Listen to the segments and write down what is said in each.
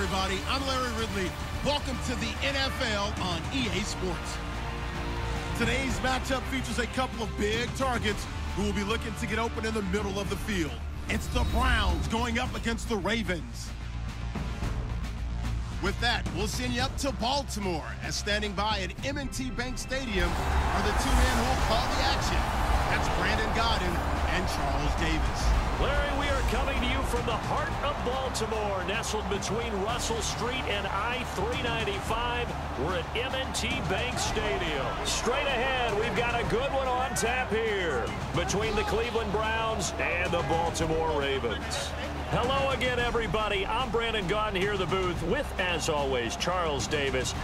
everybody. I'm Larry Ridley. Welcome to the NFL on EA Sports. Today's matchup features a couple of big targets who will be looking to get open in the middle of the field. It's the Browns going up against the Ravens. With that, we'll send you up to Baltimore, as standing by at M&T Bank Stadium are the two men who will call the action. That's Brandon Gaudin and Charles Davis. Larry, we are coming to you from the heart of Baltimore, nestled between Russell Street and I-395. We're at M&T Bank Stadium. Straight ahead, we've got a good one on tap here between the Cleveland Browns and the Baltimore Ravens. Hello again, everybody. I'm Brandon Gaudin here in the booth with, as always, Charles Davis.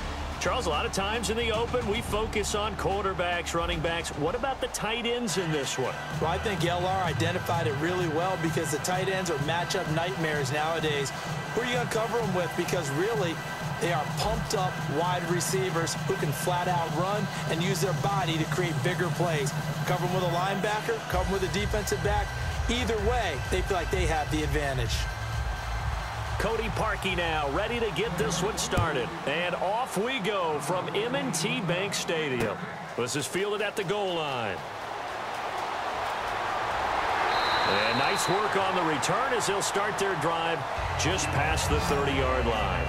Charles, a lot of times in the open, we focus on quarterbacks, running backs. What about the tight ends in this one? Well, I think LR identified it really well because the tight ends are matchup nightmares nowadays. Who are you going to cover them with? Because really, they are pumped up wide receivers who can flat out run and use their body to create bigger plays. Cover them with a linebacker, cover them with a defensive back. Either way, they feel like they have the advantage. Cody Parkey now, ready to get this one started. And off we go from M&T Bank Stadium. This is fielded at the goal line. And nice work on the return as they'll start their drive just past the 30-yard line.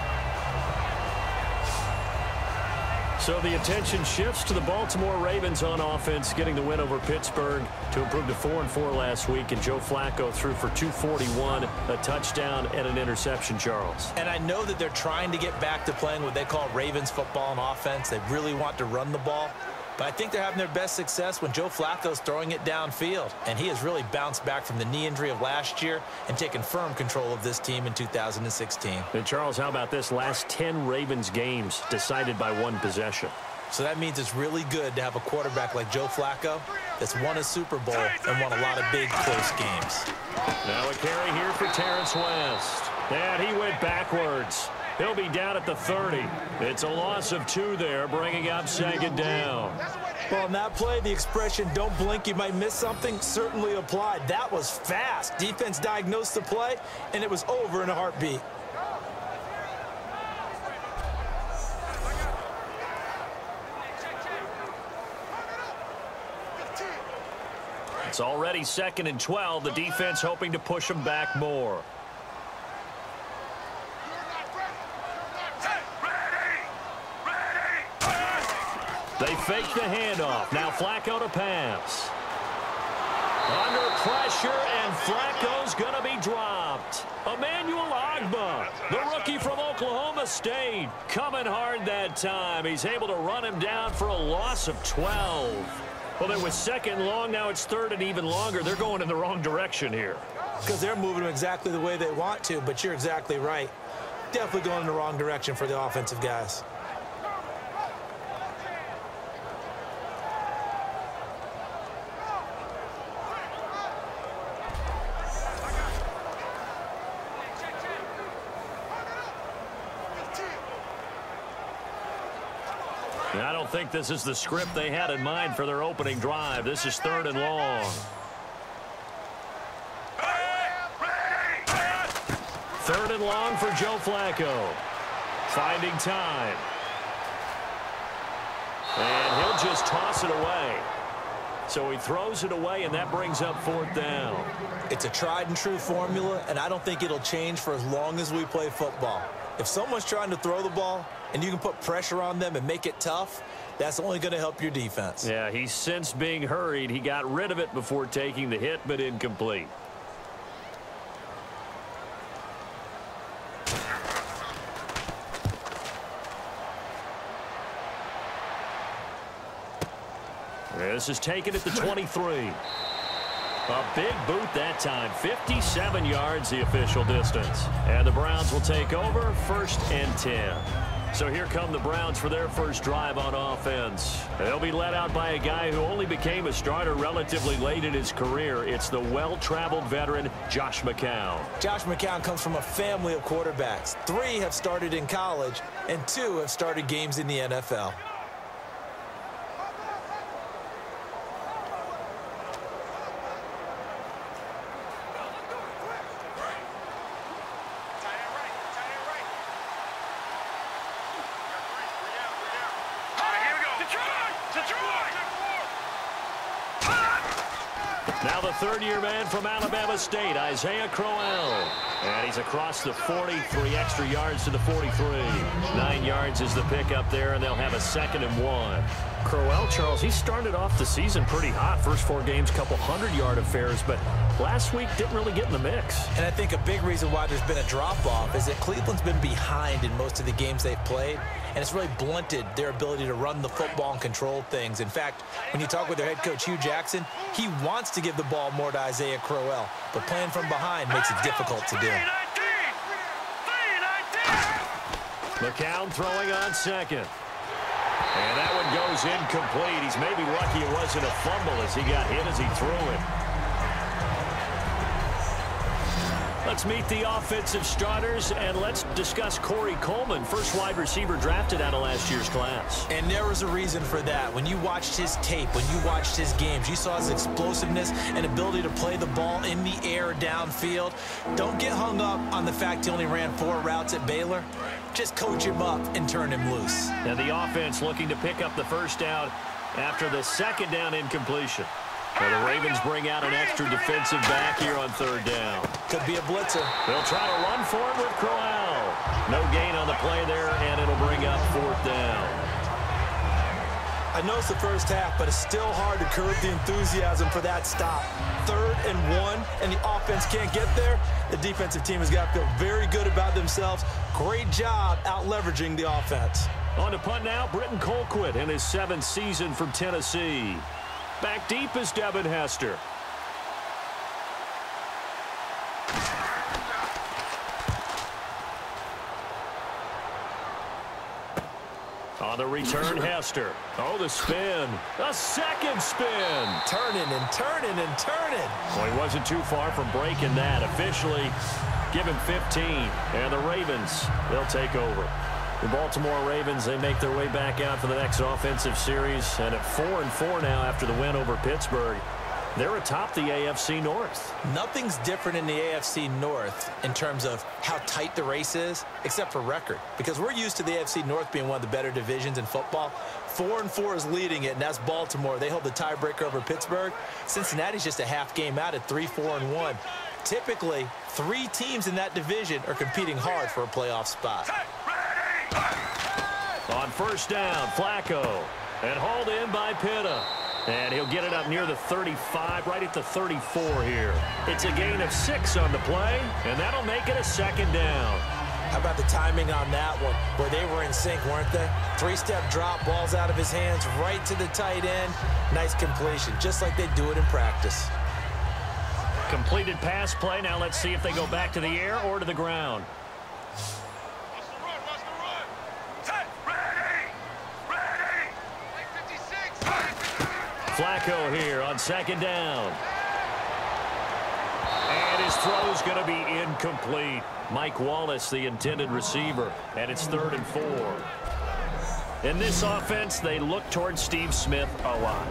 So the attention shifts to the Baltimore Ravens on offense, getting the win over Pittsburgh to improve to 4-4 last week. And Joe Flacco threw for 241, a touchdown, and an interception, Charles. And I know that they're trying to get back to playing what they call Ravens football on offense. They really want to run the ball. But I think they're having their best success when Joe Flacco's throwing it downfield. And he has really bounced back from the knee injury of last year and taken firm control of this team in 2016. And Charles, how about this? Last 10 Ravens games decided by one possession. So that means it's really good to have a quarterback like Joe Flacco that's won a Super Bowl and won a lot of big, close games. Now a carry here for Terrence West. And he went backwards. He'll be down at the 30. It's a loss of 2 there, bringing up second down. Well, on that play, the expression, don't blink, you might miss something, certainly applied. That was fast. Defense diagnosed the play, and it was over in a heartbeat. It's already 2nd and 12. The defense hoping to push them back more. They fake the handoff. Now Flacco to pass. Under pressure, and Flacco's going to be dropped. Emmanuel Ogbah, the rookie from Oklahoma State, coming hard that time. He's able to run him down for a loss of 12. Well, it was 2nd and long. Now it's 3rd and even longer. They're going in the wrong direction here. Because they're moving them exactly the way they want to, but you're exactly right. Definitely going in the wrong direction for the offensive guys. I don't think this is the script they had in mind for their opening drive. This is 3rd and long. 3rd and long for Joe Flacco. Finding time. And he'll just toss it away. So he throws it away, and that brings up 4th down. It's a tried-and-true formula, and I don't think it'll change for as long as we play football. If someone's trying to throw the ball and you can put pressure on them and make it tough, that's only going to help your defense. Yeah, he's since being hurried. He got rid of it before taking the hit, but incomplete. This is taken at the 23. A big boot that time. 57 yards the official distance. And the Browns will take over 1st and 10. So here come the Browns for their first drive on offense. They'll be led out by a guy who only became a starter relatively late in his career. It's the well-traveled veteran, Josh McCown. Josh McCown comes from a family of quarterbacks. 3 have started in college, and 2 have started games in the NFL. Now the third-year man from Alabama State, Isaiah Crowell. And he's across the 40, 3 extra yards to the 43. 9 yards is the pickup there, and they'll have a 2nd and 1. Crowell, Charles, he started off the season pretty hot. First 4 games, couple 100-yard affairs, but last week didn't really get in the mix. And I think a big reason why there's been a drop-off is that Cleveland's been behind in most of the games they've played, and it's really blunted their ability to run the football and control things. In fact, when you talk with their head coach, Hugh Jackson, he wants to give the ball more to Isaiah Crowell, but playing from behind makes it difficult to do. McCown throwing on 2nd. And that one goes incomplete. He's maybe lucky it wasn't a fumble as he got hit as he threw it. Let's meet the offensive starters, and let's discuss Corey Coleman, first wide receiver drafted out of last year's class. And there was a reason for that. When you watched his tape, when you watched his games, you saw his explosiveness and ability to play the ball in the air downfield. Don't get hung up on the fact he only ran 4 routes at Baylor. Just coach him up and turn him loose. And the offense looking to pick up the first down after the 2nd down incompletion. Well, the Ravens bring out an extra defensive back here on 3rd down. Could be a blitzer. They'll try to run for it with Crowell. No gain on the play there, and it'll bring up 4th down. I know it's the first half, but it's still hard to curb the enthusiasm for that stop. 3rd and 1, and the offense can't get there. The defensive team has got to feel very good about themselves. Great job out-leveraging the offense. On to punt now, Britton Colquitt in his 7th season from Tennessee. Back deep is Devin Hester. On the return, Hester. Oh, the spin. A 2nd spin. Turning and turning and turning. Well, he wasn't too far from breaking that. Officially, give him 15. And the Ravens, they'll take over. The Baltimore Ravens, they make their way back out for the next offensive series. And at 4-4 now after the win over Pittsburgh, they're atop the AFC North. Nothing's different in the AFC North in terms of how tight the race is, except for record. Because we're used to the AFC North being one of the better divisions in football. 4-4 is leading it, and that's Baltimore. They hold the tiebreaker over Pittsburgh. Cincinnati's just a half game out at 3-4-1. Typically, 3 teams in that division are competing hard for a playoff spot. On 1st down, Flacco. And hauled in by Pitta. And he'll get it up near the 35, right at the 34 here. It's a gain of 6 on the play, and that'll make it a 2nd down. How about the timing on that one, where they were in sync, weren't they? 3-step drop, balls out of his hands, right to the tight end. Nice completion, just like they do it in practice. Completed pass play. Now let's see if they go back to the air or to the ground. Flacco here on 2nd down. And his throw's going to be incomplete. Mike Wallace, the intended receiver, and it's 3rd and 4. In this offense, they look towards Steve Smith a lot.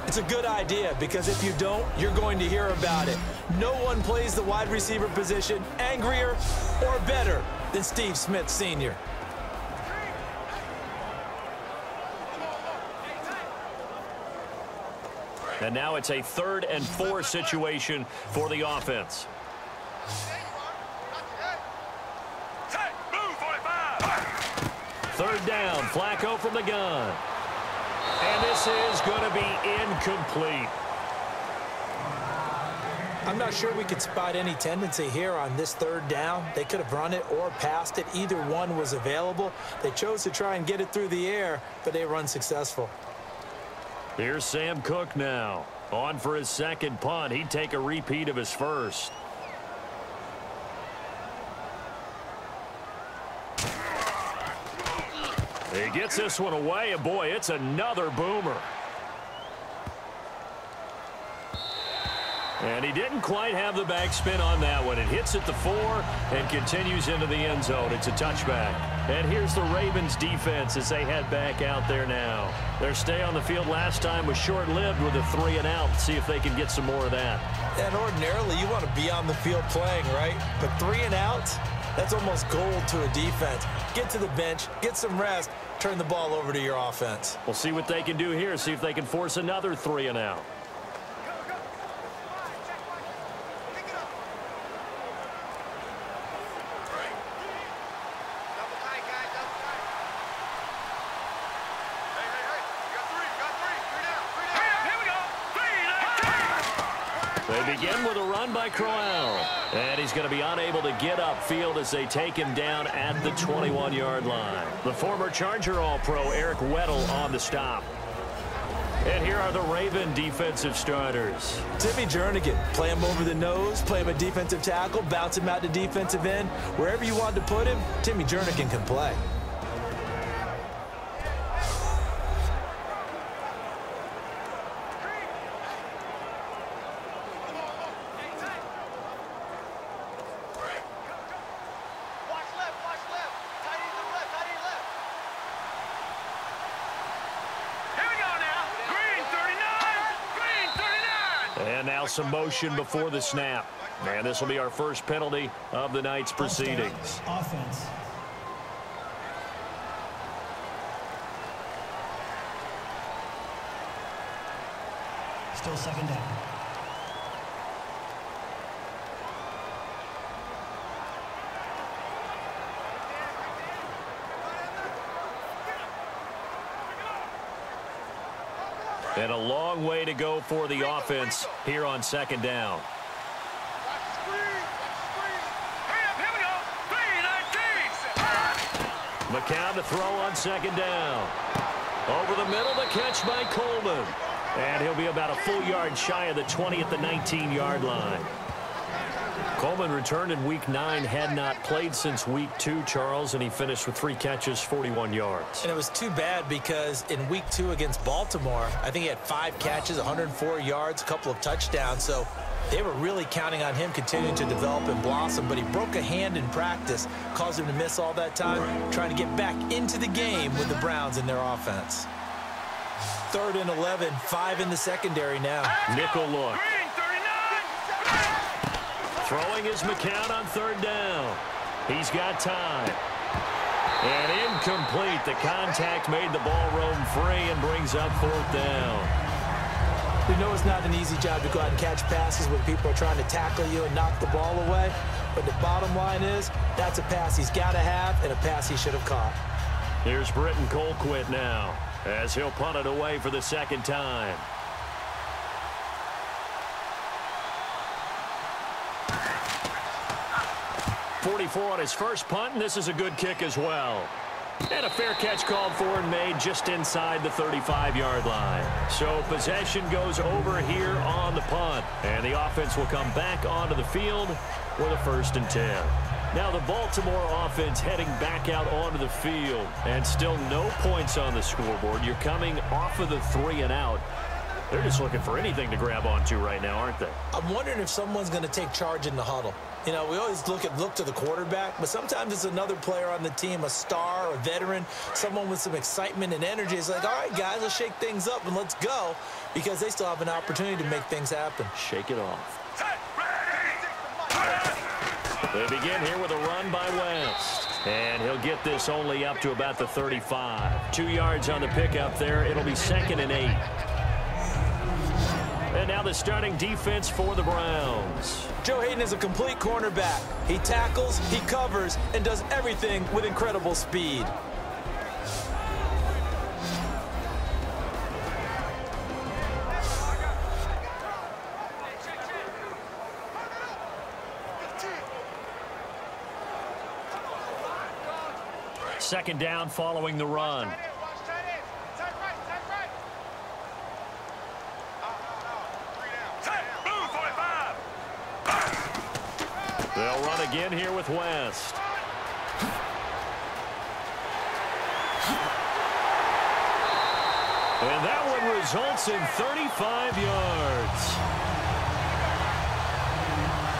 It's a good idea, because if you don't, you're going to hear about it. No one plays the wide receiver position angrier or better than Steve Smith Sr. And now it's a 3rd and 4 situation for the offense. Third down, Flacco from the gun. And this is going to be incomplete. I'm not sure we could spot any tendency here on this 3rd down. They could have run it or passed it. Either one was available. They chose to try and get it through the air, but they were unsuccessful. Here's Sam Cook now. On for his 2nd punt. He'd take a repeat of his first. He gets this one away, and boy, it's another boomer. And he didn't quite have the backspin on that one. It hits at the 4 and continues into the end zone. It's a touchback. And here's the Ravens defense as they head back out there now. Their stay on the field last time was short-lived with a 3-and-out. See if they can get some more of that. And ordinarily, you want to be on the field playing, right? But 3-and-outs, that's almost gold to a defense. Get to the bench, get some rest, turn the ball over to your offense. We'll see what they can do here. See if they can force another 3-and-out. begin with a run by Crowell. And he's going to be unable to get upfield as they take him down at the 21-yard line. The former Charger All-Pro Eric Weddle on the stop. And here are the Raven defensive starters. Timmy Jernigan, play him over the nose, play him a defensive tackle, bounce him out to defensive end. Wherever you want to put him, Timmy Jernigan can play. Some motion before the snap. And this will be our first penalty of the night's proceedings. Offense. Still second down. And a long way to go for the offense here on second down. McCown to throw on second down. Over the middle, the catch by Coleman. And he'll be about a full yard shy of the 20 at the 19-yard line. Coleman returned in Week 9, had not played since Week 2, Charles, and he finished with 3 catches, 41 yards. And it was too bad because in Week 2 against Baltimore, I think he had 5 catches, 104 yards, a couple of touchdowns. So they were really counting on him continuing to develop and blossom, but he broke a hand in practice, caused him to miss all that time, trying to get back into the game with the Browns in their offense. 3rd and 11, 5 in the secondary now. Nickel look. Throwing is McCown on 3rd down. He's got time. And incomplete. The contact made the ball roam free and brings up 4th down. We know it's not an easy job to go out and catch passes when people are trying to tackle you and knock the ball away. But the bottom line is, that's a pass he's got to have and a pass he should have caught. Here's Britton Colquitt now as he'll punt it away for the 2nd time. .44 on his first punt, and this is a good kick as well. And a fair catch called for and made just inside the 35-yard line. So possession goes over here on the punt, and the offense will come back onto the field with a 1st and 10. Now the Baltimore offense heading back out onto the field, and still no points on the scoreboard. You're coming off of the 3 and out. They're just looking for anything to grab onto right now, aren't they? I'm wondering if someone's going to take charge in the huddle. You know, we always look to the quarterback, but sometimes it's another player on the team, a star, a veteran, someone with some excitement and energy. It's like, all right, guys, let's shake things up and let's go, because they still have an opportunity to make things happen. Shake it off. They begin here with a run by West. And he'll get this only up to about the 35. 2 yards on the pickup there. It'll be 2nd and 8. And now the starting defense for the Browns. Joe Hayden is a complete cornerback. He tackles, he covers, and does everything with incredible speed. Second down following the run. They'll run again here with West. And that one results in 35 yards.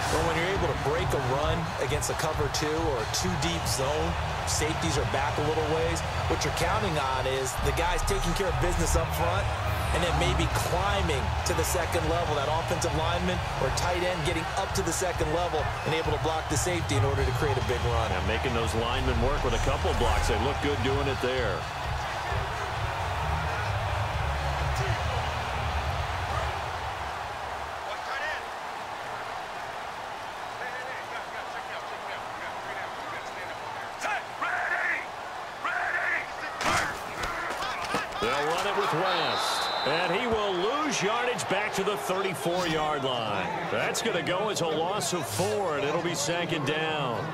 Well, when you're able to break a run against a cover 2 or a 2-deep zone, safeties are back a little ways. What you're counting on is the guys taking care of business up front and then maybe climbing to the 2nd level, that offensive lineman or tight end getting up to the 2nd level and able to block the safety in order to create a big run. And making those linemen work with a couple blocks. They look good doing it there. They'll run it with West. And he will lose yardage back to the 34-yard line. That's going to go as a loss of 4, and it'll be 2nd down.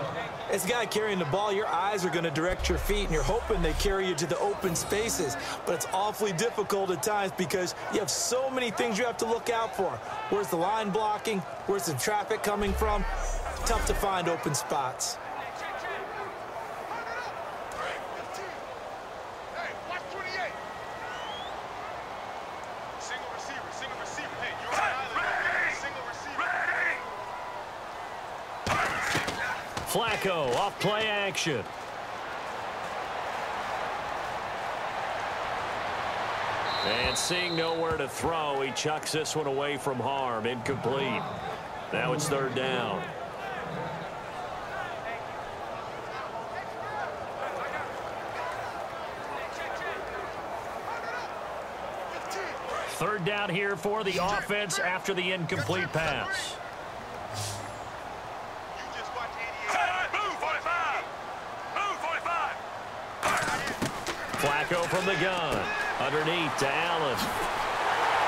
As a guy carrying the ball, your eyes are going to direct your feet, and you're hoping they carry you to the open spaces. But it's awfully difficult at times because you have so many things you have to look out for. Where's the line blocking? Where's the traffic coming from? Tough to find open spots. Flacco off play action. And seeing nowhere to throw, he chucks this one away from harm. Incomplete. Now it's 3rd down. Third down here for the offense after the incomplete pass. Flacco from the gun. Underneath to Allen.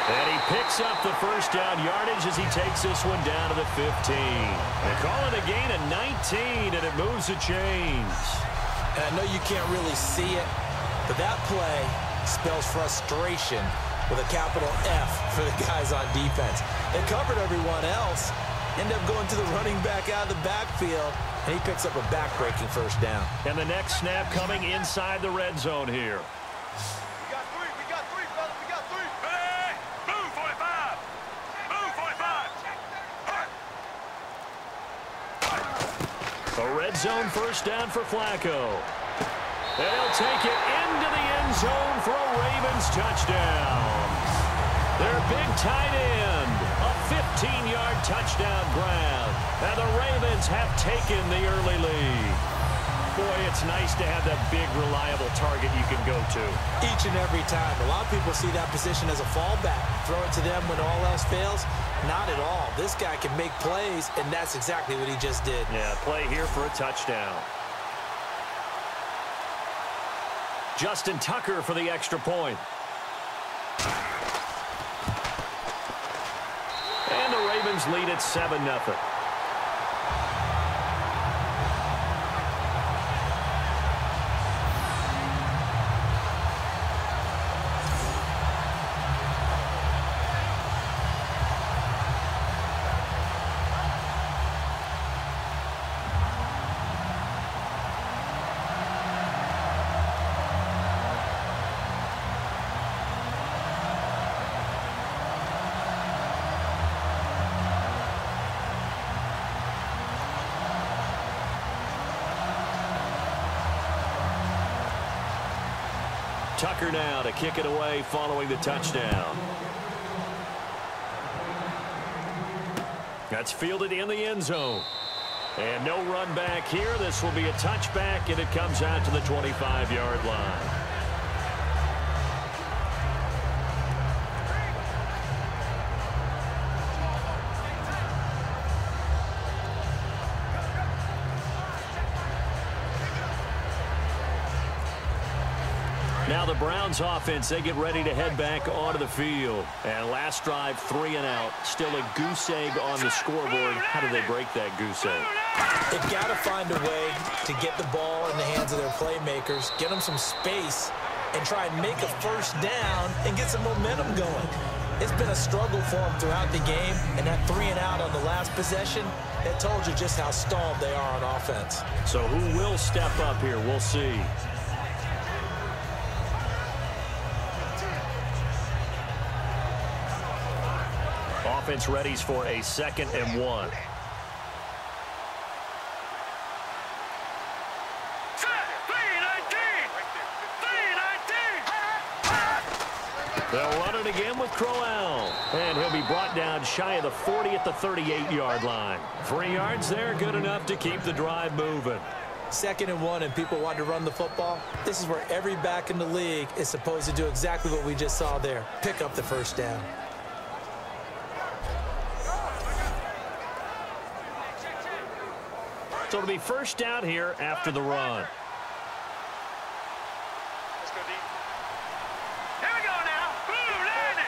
And he picks up the 1st down yardage as he takes this one down to the 15. They call it a gain of 19, and it moves the chains. And I know you can't really see it, but that play spells frustration with a capital F for the guys on defense. They covered everyone else, end up going to the running back out of the backfield, and he picks up a back-breaking 1st down. And the next snap coming inside the red zone here. We got three, brother. We got 3. Hey, move 45. Move 45. A red zone 1st down for Flacco. They'll take it into the end zone for a Ravens touchdown. Their big tight end, a 15-yard touchdown grab. And the Ravens have taken the early lead. Boy, it's nice to have that big, reliable target you can go to. Each and every time. A lot of people see that position as a fallback. Throw it to them when all else fails. Not at all. This guy can make plays, and that's exactly what he just did. Yeah, play here for a touchdown. Justin Tucker for the extra point. And the Ravens lead at 7-0. Tucker now to kick it away following the touchdown. That's fielded in the end zone. And no run back here. This will be a touchback, and it comes out to the 25-yard line. Now the Browns offense, they get ready to head back onto the field. And last drive, 3 and out. Still a goose egg on the scoreboard. How do they break that goose egg? They've got to find a way to get the ball in the hands of their playmakers, get them some space, and try and make a 1st down and get some momentum going. It's been a struggle for them throughout the game, and that 3 and out on the last possession, it told you just how stalled they are on offense. So who will step up here? We'll see. Offense readies for a 2nd and 1. They'll run it again with Crowell. And he'll be brought down shy of the 40 at the 38-yard line. 3 yards there, good enough to keep the drive moving. 2nd and 1, and people want to run the football. This is where every back in the league is supposed to do exactly what we just saw there. Pick up the 1st down. So it'll be 1st down here after the run. Let's go deep. Here we go now. Boom, landing.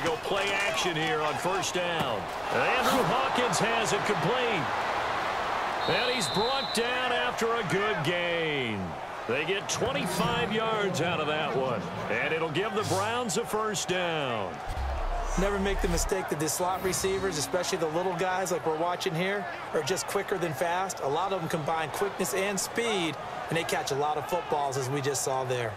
go play action here on first down. Andrew Hawkins has it complete. And he's brought down after a good gain. They get 25 yards out of that one. And it'll give the Browns a first down. Never make the mistake that the slot receivers, especially the little guys like we're watching here, are just quicker than fast. A lot of them combine quickness and speed, and they catch a lot of footballs, as we just saw there.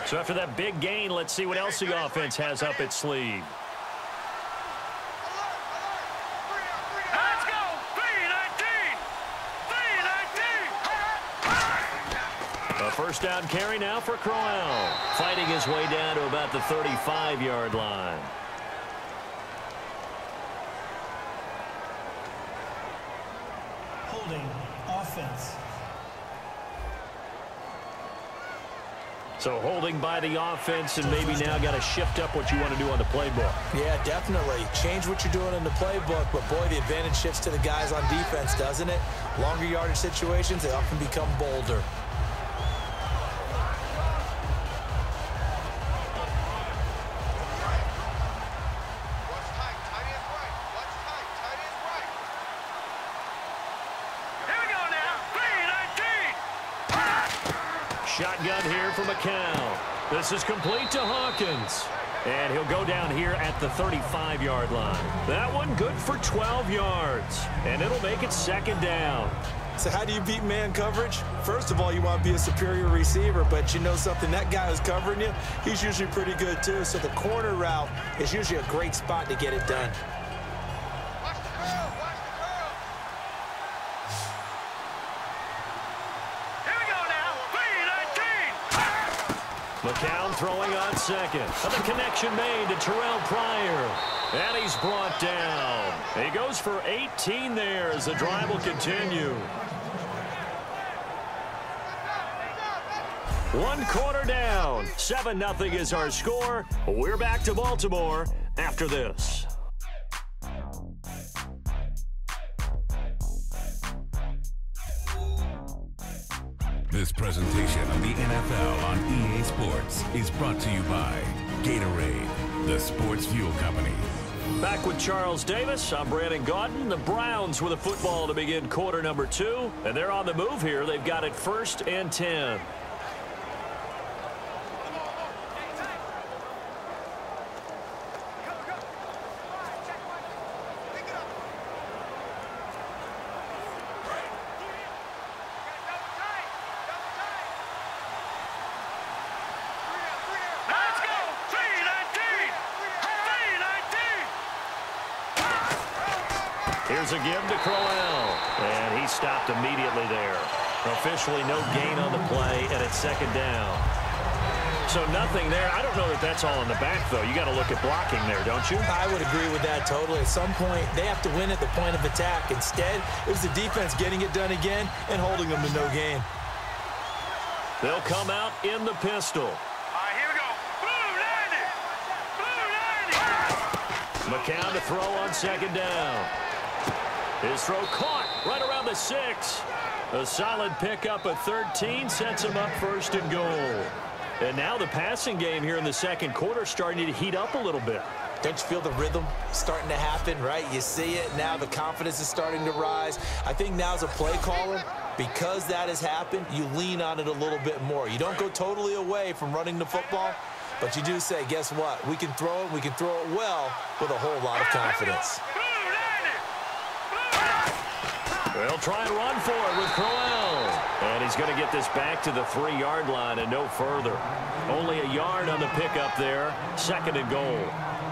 So after that big gain, let's see what else the offense has up its sleeve. Let's go! 3-19! A first down carry now for Crowell. Fighting his way down to about the 35-yard line. Holding offense. So holding by the offense, and maybe now got to shift up what you want to do on the playbook. Yeah, definitely. Change what you're doing in the playbook, but boy, the advantage shifts to the guys on defense, doesn't it? Longer yardage situations, they often become bolder. Shotgun here for McCown. This is complete to Hawkins. And he'll go down here at the 35-yard line. That one good for 12 yards. And it'll make it second down. So how do you beat man coverage? First of all, you want to be a superior receiver, but you know something, that guy who's covering you, he's usually pretty good too. So the corner route is usually a great spot to get it done. McCown throwing on second. And the connection made to Terrell Pryor. And he's brought down. He goes for 18 there as the drive will continue. 1 quarter down. 7-0 is our score. We're back to Baltimore after this. This presentation of the NFL on EA Sports is brought to you by Gatorade, the sports fuel company. Back with Charles Davis. I'm Brandon Gaudin. The Browns with a football to begin quarter number 2. And they're on the move here. They've got it 1st and 10. Here's a give to Crowell, and he stopped immediately there. Officially no gain on the play, and it's second down. So nothing there. I don't know that that's all in the back, though. You got to look at blocking there, don't you? I would agree with that totally. At some point, they have to win at the point of attack. Instead, it was the defense getting it done again and holding them to no gain. They'll come out in the pistol. All right, here we go. Blue 90! Blue 90! McCown to throw on second down. His throw caught right around the 6. A solid pickup of 13 sets him up 1st and goal. And now the passing game here in the second quarter starting to heat up a little bit. Don't you feel the rhythm starting to happen, right? You see it now. The confidence is starting to rise. I think now as a play caller, because that has happened, you lean on it a little bit more. You don't go totally away from running the football, but you do say, guess what? We can throw it. We can throw it well with a whole lot of confidence. They'll try and run for it with Crowell. And he's going to get this back to the 3-yard line and no further. Only a yard on the pickup there. 2nd and goal.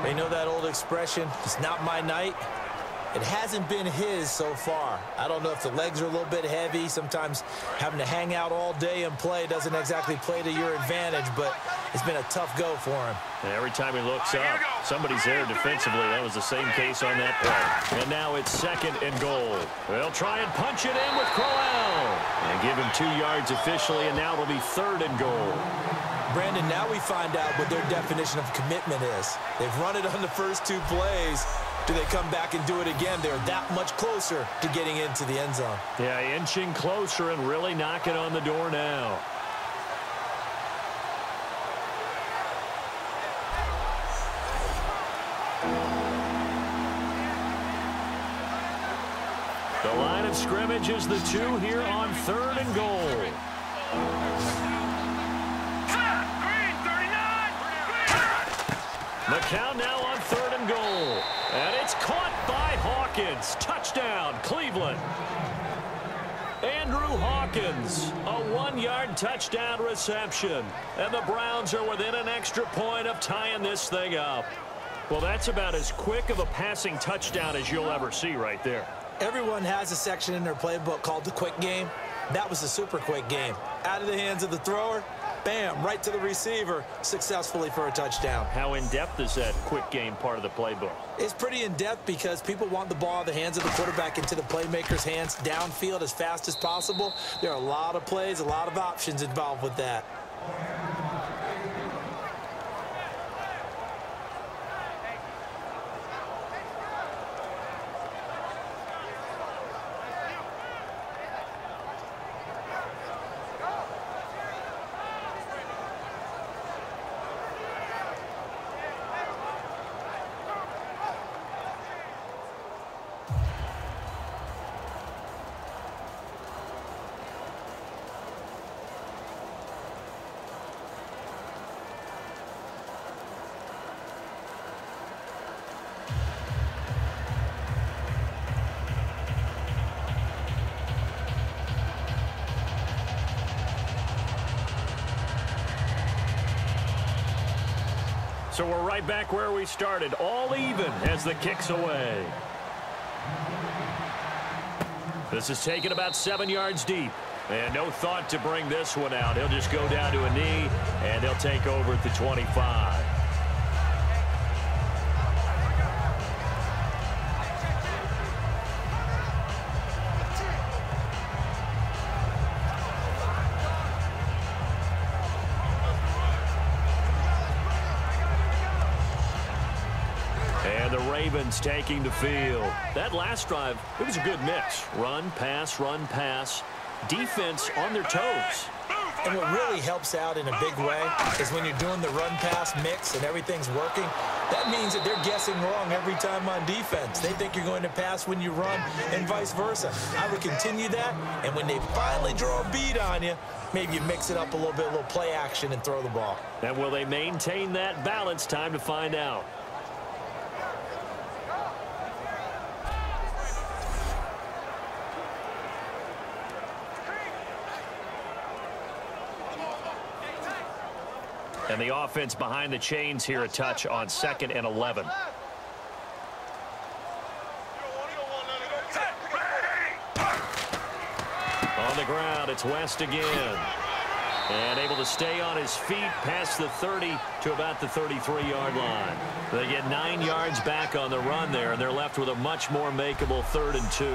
They know that old expression, it's not my night. It hasn't been his so far. I don't know if the legs are a little bit heavy. Sometimes having to hang out all day and play doesn't exactly play to your advantage, but it's been a tough go for him. And every time he looks up, somebody's there defensively. That was the same case on that play. And now it's 2nd and goal. They'll try and punch it in with Crowell. And give him 2 yards officially, and now it'll be 3rd and goal. Brandon, now we find out what their definition of commitment is. They've run it on the first 2 plays, Do they come back and do it again? They're that much closer to getting into the end zone. Yeah, inching closer and really knocking on the door now. The line of scrimmage is the 2 here on 3rd and goal. The count now on 3rd and goal. And it's caught by Hawkins. Touchdown, Cleveland. Andrew Hawkins, a 1-yard touchdown reception. And the Browns are within an extra point of tying this thing up. Well, that's about as quick of a passing touchdown as you'll ever see right there. Everyone has a section in their playbook called the quick game. That was the super quick game. Out of the hands of the thrower, bam, right to the receiver, successfully for a touchdown. How in-depth is that quick game part of the playbook? It's pretty in-depth because people want the ball in the hands of the quarterback into the playmaker's hands downfield as fast as possible. There are a lot of plays, a lot of options involved with that. So we're right back where we started, all even as the kick's away. This is taken about 7 yards deep. And no thought to bring this one out. He'll just go down to a knee, and he'll take over at the 25. And the Ravens taking the field. That last drive, it was a good mix. Run, pass, defense on their toes. And what really helps out in a big way is when you're doing the run-pass mix and everything's working, that means that they're guessing wrong every time on defense. They think you're going to pass when you run and vice versa. I would continue that, and when they finally draw a beat on you, maybe you mix it up a little bit, a little play action, and throw the ball. And will they maintain that balance? Time to find out. And the offense behind the chains here, a touch on 2nd and 11. On the ground, it's West again. And able to stay on his feet past the 30 to about the 33-yard line. They get 9 yards back on the run there, and they're left with a much more makeable 3rd and 2.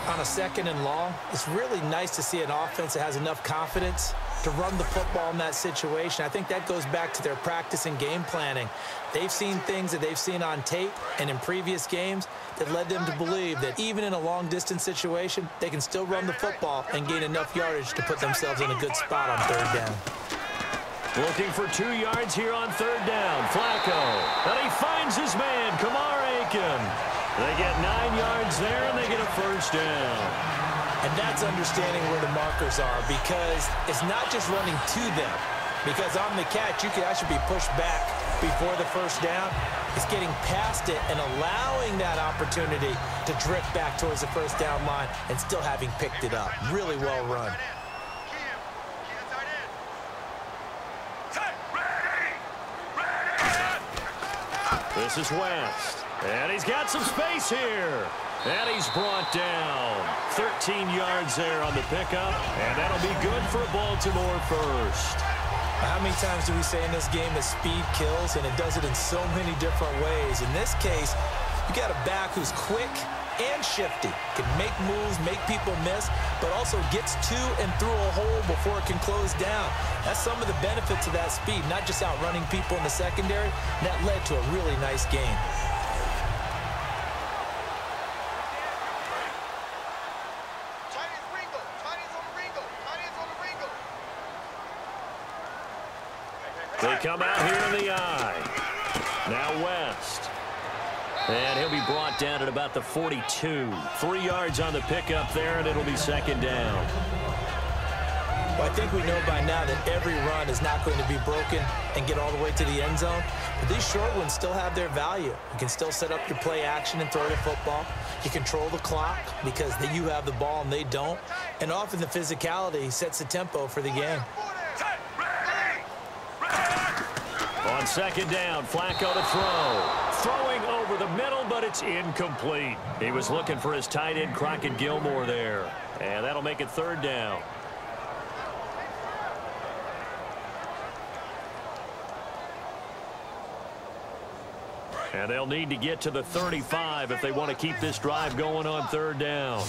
On a 2nd and long, it's really nice to see an offense that has enough confidence to run the football in that situation. I think that goes back to their practice and game planning. They've seen things that they've seen on tape and in previous games that led them to believe that even in a long-distance situation, they can still run the football and gain enough yardage to put themselves in a good spot on 3rd down. Looking for 2 yards here on 3rd down. Flacco. And he finds his man, Kamar Aiken. They get 9 yards there, and they get a 1st down. And that's understanding where the markers are, because it's not just running to them. Because on the catch, you could actually be pushed back before the 1st down. It's getting past it and allowing that opportunity to drift back towards the 1st down line and still having picked it up. Really well run. This is West. And he's got some space here. And he's brought down. 13 yards there on the pickup. And that'll be good for Baltimore 1st. How many times do we say in this game that speed kills, and it does it in so many different ways? In this case, you got a back who's quick and shifty, can make moves, make people miss, but also gets to and through a hole before it can close down. That's some of the benefits of that speed, not just outrunning people in the secondary. That led to a really nice game. They come out here in the I. Now West. And he'll be brought down at about the 42. 3 yards on the pickup there, and it'll be second down. Well, I think we know by now that every run is not going to be broken and get all the way to the end zone. But these short ones still have their value. You can still set up your play action and throw the football. You control the clock because you have the ball and they don't. And often the physicality sets the tempo for the game. On second down, Flacco to throw. Throwing over the middle, but it's incomplete. He was looking for his tight end, Crockett Gilmore, there. And that'll make it third down. And they'll need to get to the 35 if they want to keep this drive going on third down.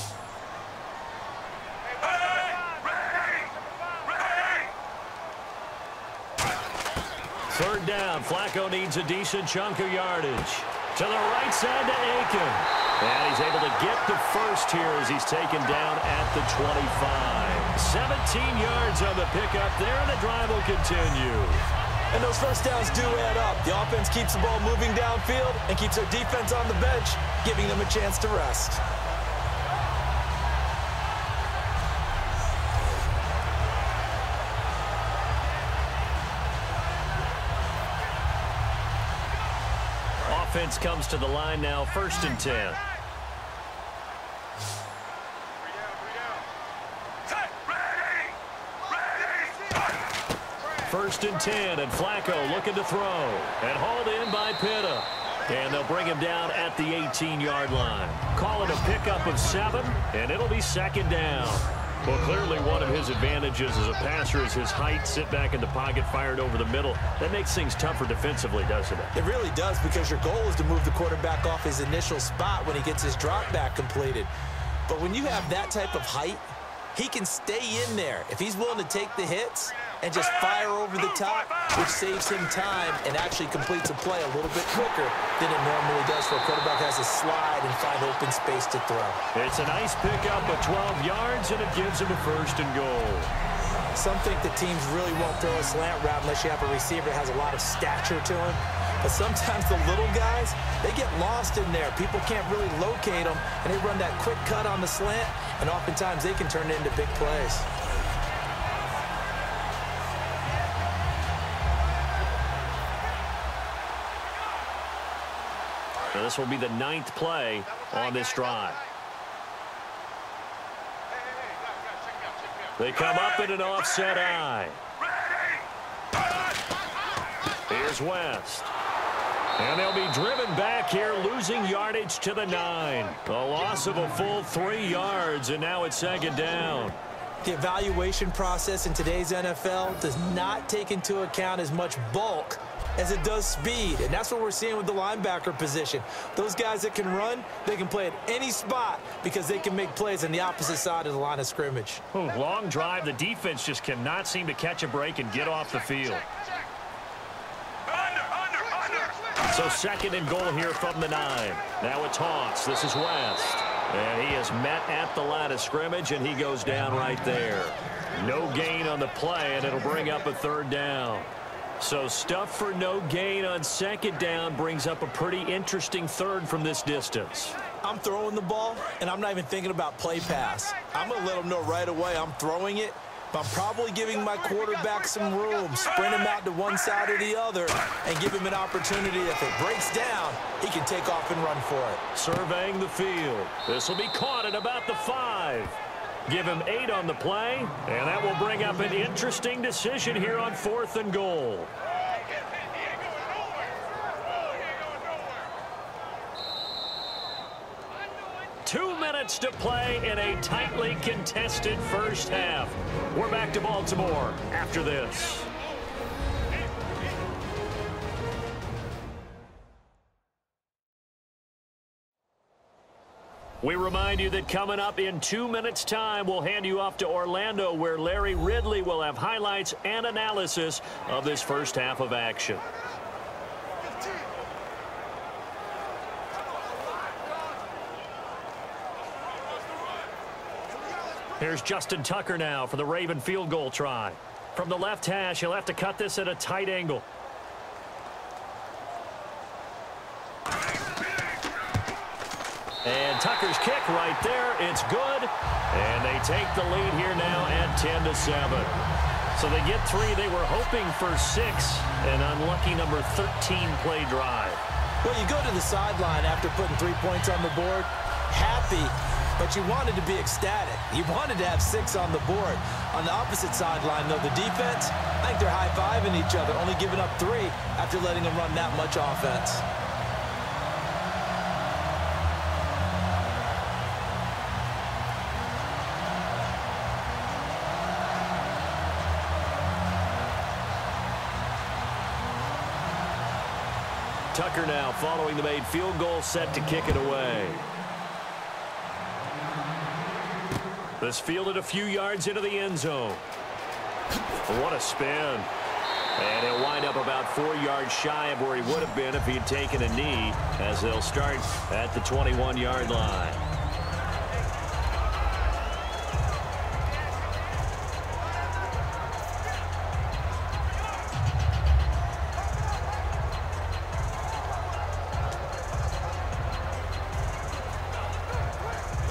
Third down, Flacco needs a decent chunk of yardage. To the right side to Aiken. And he's able to get the first here as he's taken down at the 25. 17 yards on the pickup there, and the drive will continue. And those first downs do add up. The offense keeps the ball moving downfield and keeps their defense on the bench, giving them a chance to rest. Offense comes to the line now, 1st and 10. First and 10, and Flacco looking to throw. And hauled in by Pitta. And they'll bring him down at the 18-yard line. Call it a pickup of 7, and it'll be second down. Well, clearly one of his advantages as a passer is his height. Sit back in the pocket, fired over the middle. That makes things tougher defensively, doesn't it? It really does, because your goal is to move the quarterback off his initial spot when he gets his drop back completed. But when you have that type of height, he can stay in there if he's willing to take the hits and just fire over the top, which saves him time and actually completes a play a little bit quicker than it normally does for a quarterback has to slide and find open space to throw. It's a nice pickup of 12 yards, and it gives him a 1st and goal. Some think the teams really won't throw a slant route unless you have a receiver that has a lot of stature to him. But sometimes the little guys, they get lost in there. People can't really locate them, and they run that quick cut on the slant, and oftentimes they can turn it into big plays. Now this will be the 9th play on this drive. They come up in an offset I. Here's West. And they'll be driven back here, losing yardage to the 9. A loss of a full 3 yards, and now it's second down. The evaluation process in today's NFL does not take into account as much bulk as it does speed, and that's what we're seeing with the linebacker position. Those guys that can run, they can play at any spot because they can make plays on the opposite side of the line of scrimmage. Long drive. The defense just cannot seem to catch a break and get off the field. So second and goal here from the 9. Now a toss. This is West. And he is met at the line of scrimmage, and he goes down right there. No gain on the play, and it'll bring up a 3rd down. So stuff for no gain on second down brings up a pretty interesting 3rd from this distance. I'm throwing the ball, and I'm not even thinking about play pass. I'm going to let them know right away I'm throwing it, but I'm probably giving my quarterback some room, sprint him out to one side or the other, and give him an opportunity. If it breaks down, he can take off and run for it. Surveying the field. This will be caught at about the 5. Give him 8 on the play, and that will bring up an interesting decision here on 4th and goal. Two minutes to play in a tightly contested first half. We're back to Baltimore after this. We remind you that coming up in 2 minutes' time, we'll hand you off to Orlando, where Larry Ridley will have highlights and analysis of this first half of action. Here's Justin Tucker now for the Raven field goal try. From the left hash, he'll have to cut this at a tight angle. And Tucker's kick right there. It's good. And they take the lead here now at 10-7. So they get 3. They were hoping for 6. An unlucky number 13 play drive. Well, you go to the sideline after putting 3 points on the board, happy, but you wanted to be ecstatic. You wanted to have 6 on the board. On the opposite sideline, though, the defense, I think they're high-fiving each other, only giving up 3 after letting them run that much offense. Tucker now following the made field goal, set to kick it away. This fielded a few yards into the end zone. What a spin. And he'll wind up about 4 yards shy of where he would have been if he had taken a knee, as they'll start at the 21-yard line.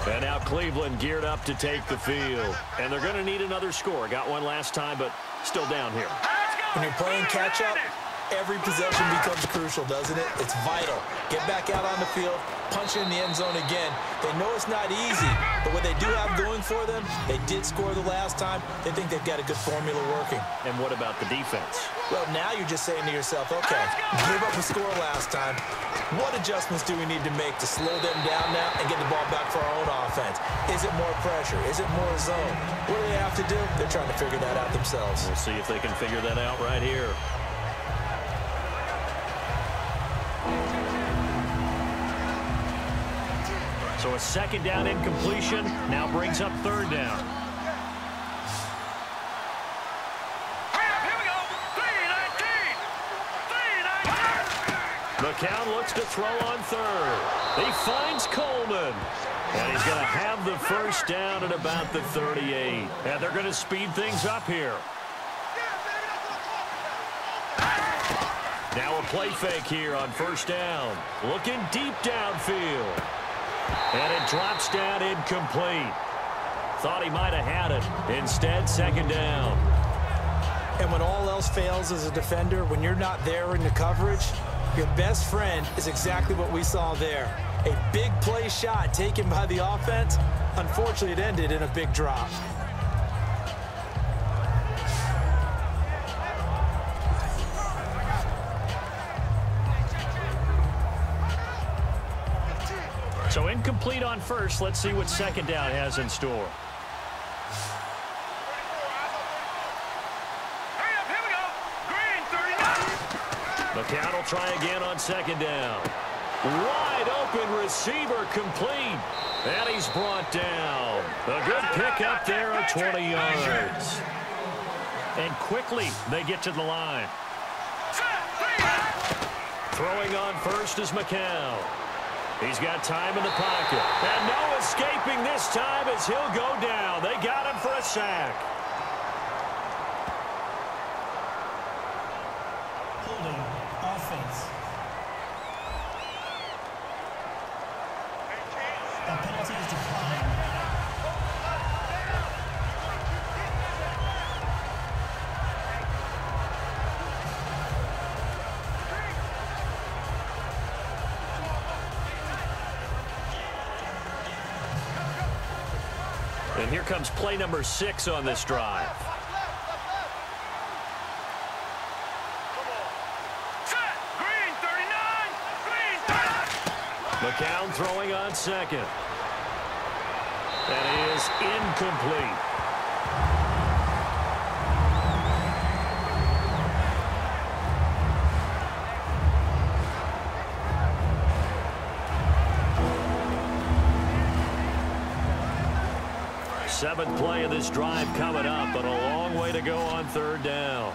And now Cleveland geared up to take the field. And they're going to need another score. Got one last time, but still down here. When you're playing catch-up, every possession becomes crucial, doesn't it? It's vital. Get back out on the field, punch in the end zone again. They know it's not easy, but what they do have going for them, they did score the last time. They think they've got a good formula working. And what about the defense? Well, now you're just saying to yourself, okay, give up a score last time. What adjustments do we need to make to slow them down now and get the ball back for our own offense? Is it more pressure? Is it more zone? What do they have to do? They're trying to figure that out themselves. We'll see if they can figure that out right here. So a second down incompletion now brings up third down. McCown looks to throw on third. He finds Coleman. And he's going to have the first down at about the 38. And they're going to speed things up here. Now a play fake here on first down. Looking deep downfield. And it drops down incomplete. Thought he might have had it. Instead, second down. And when all else fails as a defender, when you're not there in the coverage, your best friend is exactly what we saw there. A big play shot taken by the offense. Unfortunately, it ended in a big drop. So incomplete on first. Let's see what second down has in store. McCown will try again on second down. Wide open receiver complete. And he's brought down. A good pickup there at 20 yards. And quickly they get to the line. Throwing on first is McCown. He's got time in the pocket. And no escaping this time as he'll go down. They got him for a sack. Holding offense. The penalty is declined. And here comes play number 6 on this drive. McCown throwing on second. That is incomplete. Seventh play of this drive coming up, but a long way to go on third down.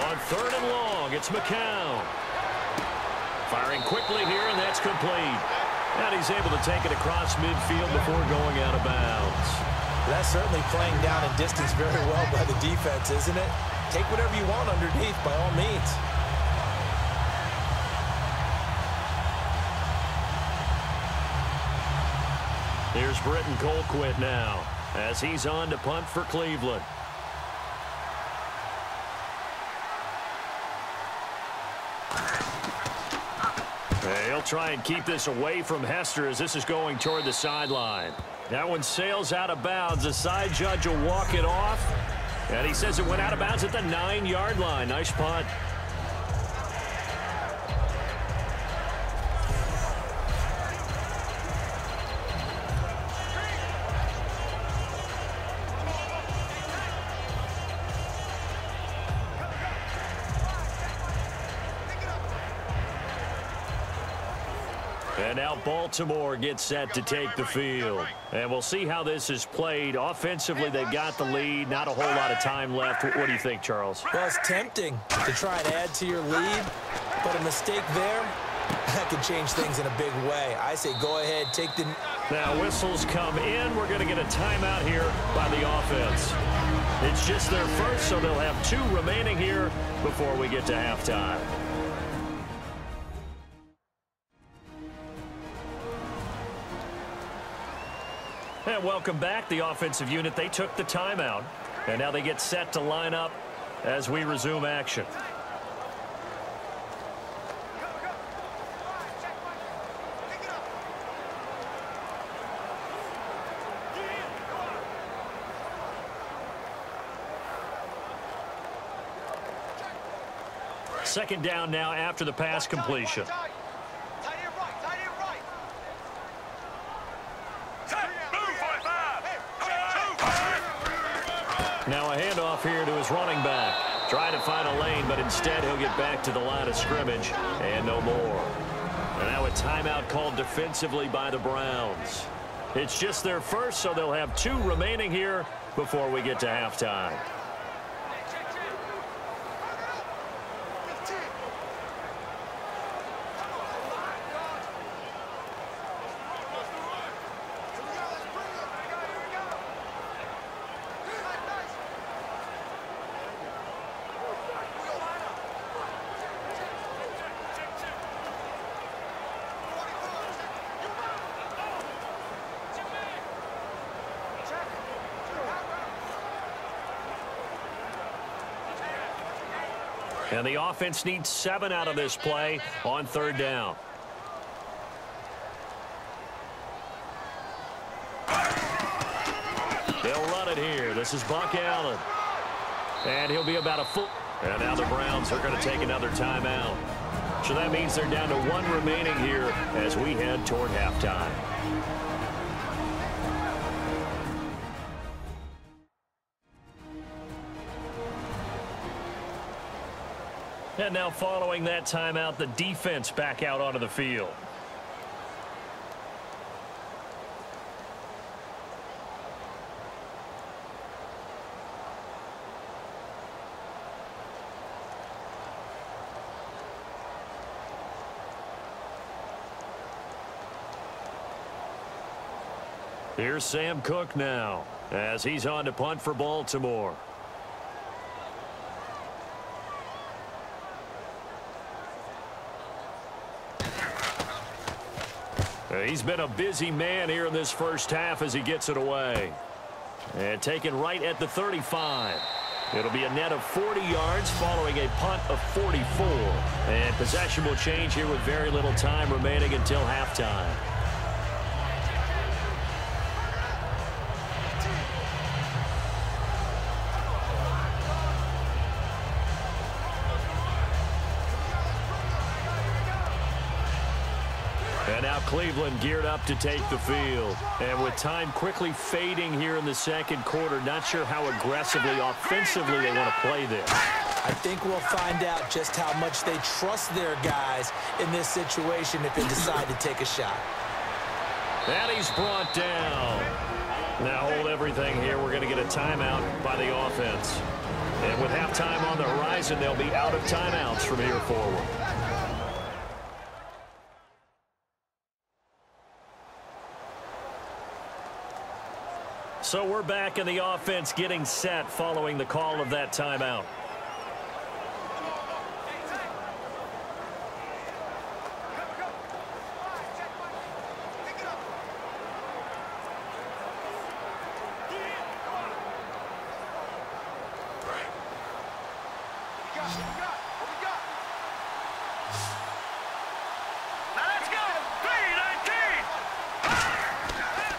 On third and long, it's McCown. Firing quickly here, and that's complete. And he's able to take it across midfield before going out of bounds. That's certainly playing down in distance very well by the defense, isn't it? Take whatever you want underneath, by all means. Here's Britton Colquitt now as he's on to punt for Cleveland. He'll try and keep this away from Hester as this is going toward the sideline. That one sails out of bounds. The side judge will walk it off. And he says it went out of bounds at the 9-yard line. Nice punt. And now Baltimore gets set to take the field. And we'll see how this is played. Offensively, they've got the lead. Not a whole lot of time left. What do you think, Charles? Well, it's tempting to try and add to your lead, but a mistake there, that could change things in a big way. I say go ahead, take the... Now whistles come in. We're going to get a timeout here by the offense. It's just their first, so they'll have 2 remaining here before we get to halftime. And welcome back, the offensive unit. They took the timeout, and now they get set to line up as we resume action. Second down now after the pass completion. Now a handoff here to his running back. Trying to find a lane, but instead he'll get back to the line of scrimmage and no more. And now a timeout called defensively by the Browns. It's just their first, so they'll have 2 remaining here before we get to halftime. And the offense needs 7 out of this play on 3rd down. They'll run it here. This is Buck Allen. And he'll be about a foot. And now the Browns are going to take another timeout. So that means they're down to 1 remaining here as we head toward halftime. And now following that timeout, the defense back out onto the field. Here's Sam Cook now as he's on to punt for Baltimore. He's been a busy man here in this first half as he gets it away. And taken right at the 35. It'll be a net of 40 yards following a punt of 44. And possession will change here with very little time remaining until halftime. And now Cleveland geared up to take the field. And with time quickly fading here in the second quarter, not sure how aggressively, offensively they want to play this. I think we'll find out just how much they trust their guys in this situation if they decide to take a shot. And he's brought down. Now hold everything here. We're going to get a timeout by the offense. And with halftime on the horizon, they'll be out of timeouts from here forward. So we're back in the offense getting set following the call of that timeout.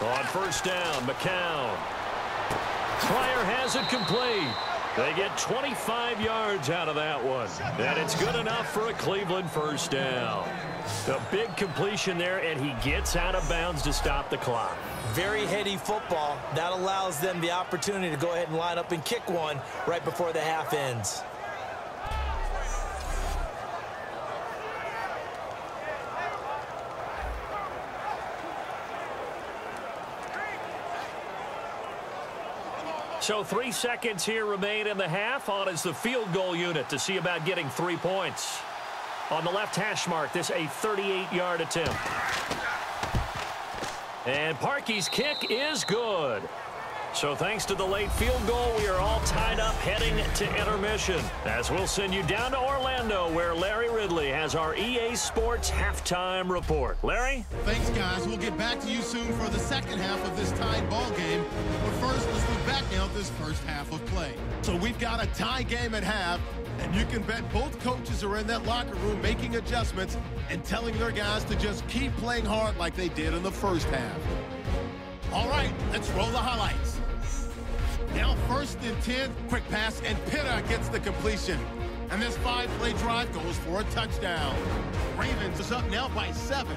On first down, McCown. Pryor has it complete. They get 25 yards out of that one. And it's good enough for a Cleveland first down. The big completion there, and he gets out of bounds to stop the clock. Very heady football. That allows them the opportunity to go ahead and line up and kick one right before the half ends. So 3 seconds here remain in the half. On is the field goal unit to see about getting 3 points. On the left hash mark, this a 38-yard attempt. And Parkey's kick is good. So thanks to the late field goal, we are all tied up heading to intermission. As we'll send you down to Orlando, where Larry Ridley has our EA Sports halftime report. Larry? Thanks, guys. We'll get back to you soon for the second half of this tied ball game. But first, let's look back now at this first half of play. So we've got a tie game at half, and you can bet both coaches are in that locker room making adjustments and telling their guys to just keep playing hard like they did in the first half. All right, let's roll the highlights. Now 1st and 10, quick pass, and Pitta gets the completion. And this 5-play drive goes for a touchdown. Ravens is up now by 7.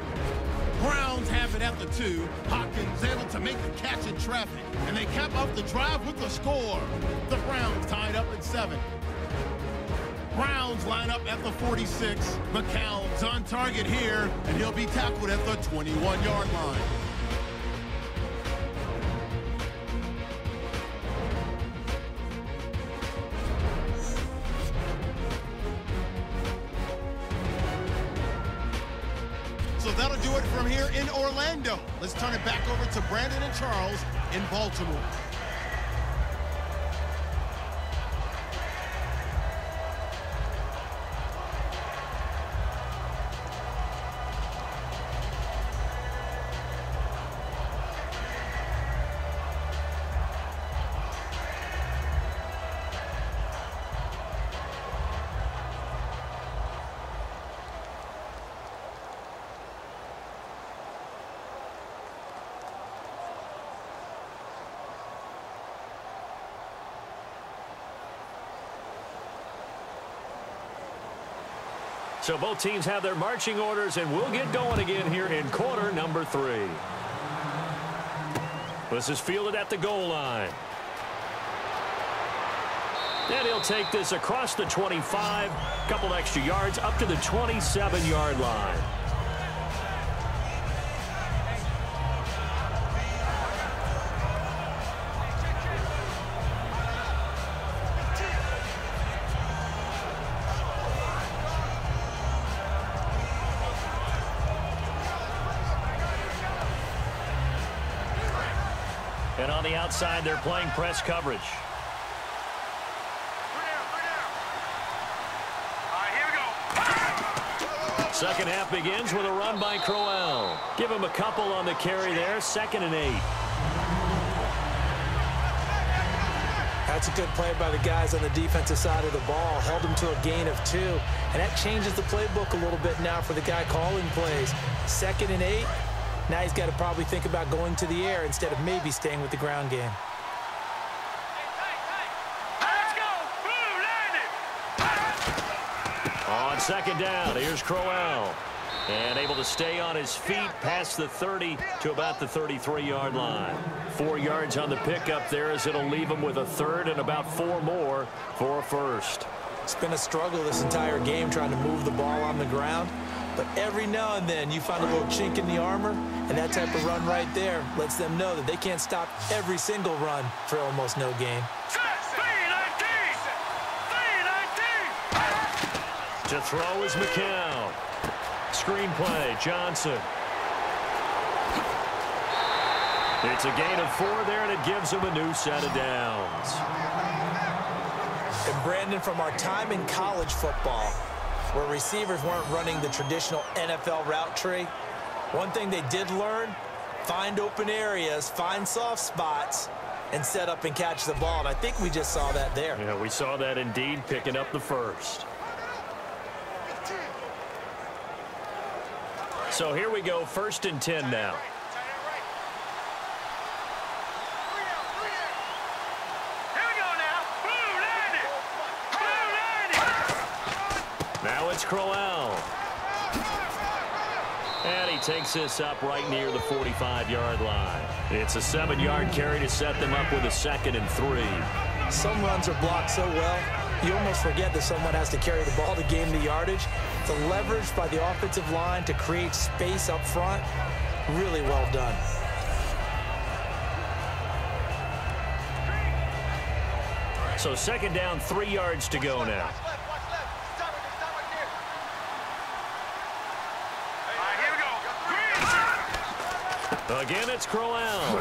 Browns have it at the 2. Hopkins able to make the catch in traffic. And they cap off the drive with the score. The Browns tied up at 7. Browns line up at the 46. McCown's on target here, and he'll be tackled at the 21-yard line. So that'll do it from here in Orlando. Let's turn it back over to Brandon and Charles in Baltimore. So both teams have their marching orders, and we'll get going again here in quarter number 3. This is fielded at the goal line. And he'll take this across the 25, couple extra yards up to the 27-yard line. And on the outside, they're playing press coverage. Second half begins with a run by Crowell. Give him a couple on the carry there, 2nd and 8. That's a good play by the guys on the defensive side of the ball. Held him to a gain of 2. And that changes the playbook a little bit now for the guy calling plays. 2nd and 8. Now he's got to probably think about going to the air instead of maybe staying with the ground game. Let's go! On 2nd down, here's Crowell. And able to stay on his feet past the 30 to about the 33-yard line. 4 yards on the pickup there, as it'll leave him with a 3rd and about 4 more for a 1st. It's been a struggle this entire game trying to move the ball on the ground. But every now and then you find a little chink in the armor, and that type of run right there lets them know that they can't stop every single run for almost no gain. To throw is McCown. Screen play, Johnson. It's a gain of 4 there, and it gives him a new set of downs. And Brandon, from our time in college football, where receivers weren't running the traditional NFL route tree, one thing they did learn, find open areas, find soft spots, and set up and catch the ball. And I think we just saw that there. Yeah, we saw that indeed, picking up the first. So here we go, 1st and 10 now. Now it's Crowell. And he takes this up right near the 45-yard line. It's a 7-yard carry to set them up with a 2nd and 3. Some runs are blocked so well, you almost forget that someone has to carry the ball to gain the yardage. The leverage by the offensive line to create space up front, really well done. So 2nd down, 3 yards to go now. Again, it's Crowell.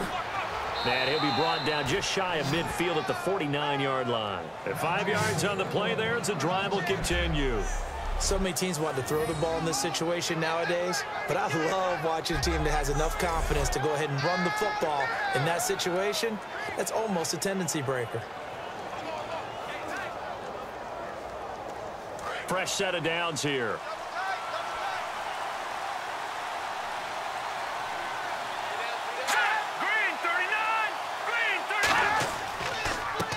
And he'll be brought down just shy of midfield at the 49-yard line. At 5 yards on the play there, the drive will continue. So many teams want to throw the ball in this situation nowadays, but I love watching a team that has enough confidence to go ahead and run the football in that situation. That's almost a tendency breaker. Fresh set of downs here.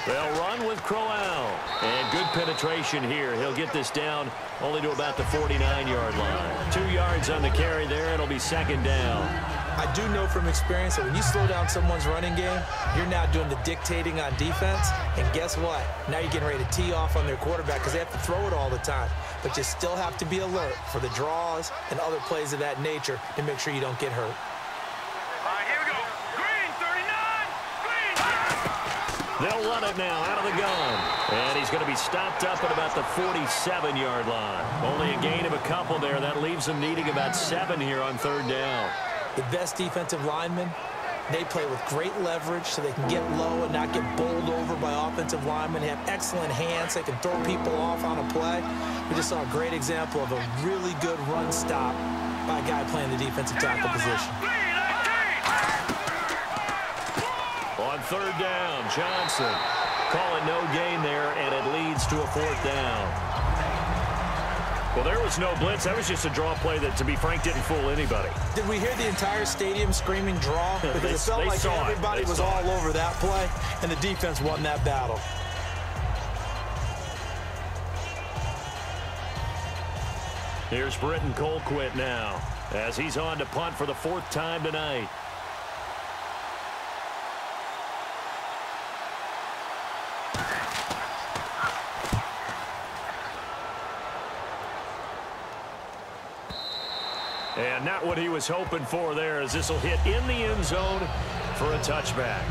They'll run with Crowell. And good penetration here. He'll get this down only to about the 49-yard line. 2 yards on the carry there. It'll be 2nd down. I do know from experience that when you slow down someone's running game, you're now doing the dictating on defense. And guess what? Now you're getting ready to tee off on their quarterback because they have to throw it all the time. But you still have to be alert for the draws and other plays of that nature to make sure you don't get hurt. They'll run it now out of the gun. And he's going to be stopped up at about the 47-yard line. Only a gain of a couple there. That leaves them needing about 7 here on 3rd down. The best defensive linemen, they play with great leverage so they can get low and not get bowled over by offensive linemen. They have excellent hands. They can throw people off on a play. We just saw a great example of a really good run stop by a guy playing the defensive tackle position. On 3rd down, Johnson. Call it no gain there, and it leads to a 4th down. Well, there was no blitz. That was just a draw play that, to be frank, didn't fool anybody. Did we hear the entire stadium screaming draw? Because it felt like everybody was all over that play, and the defense won that battle. Here's Britton Colquitt now, as he's on to punt for the 4th time tonight. And not what he was hoping for there, as this will hit in the end zone for a touchback.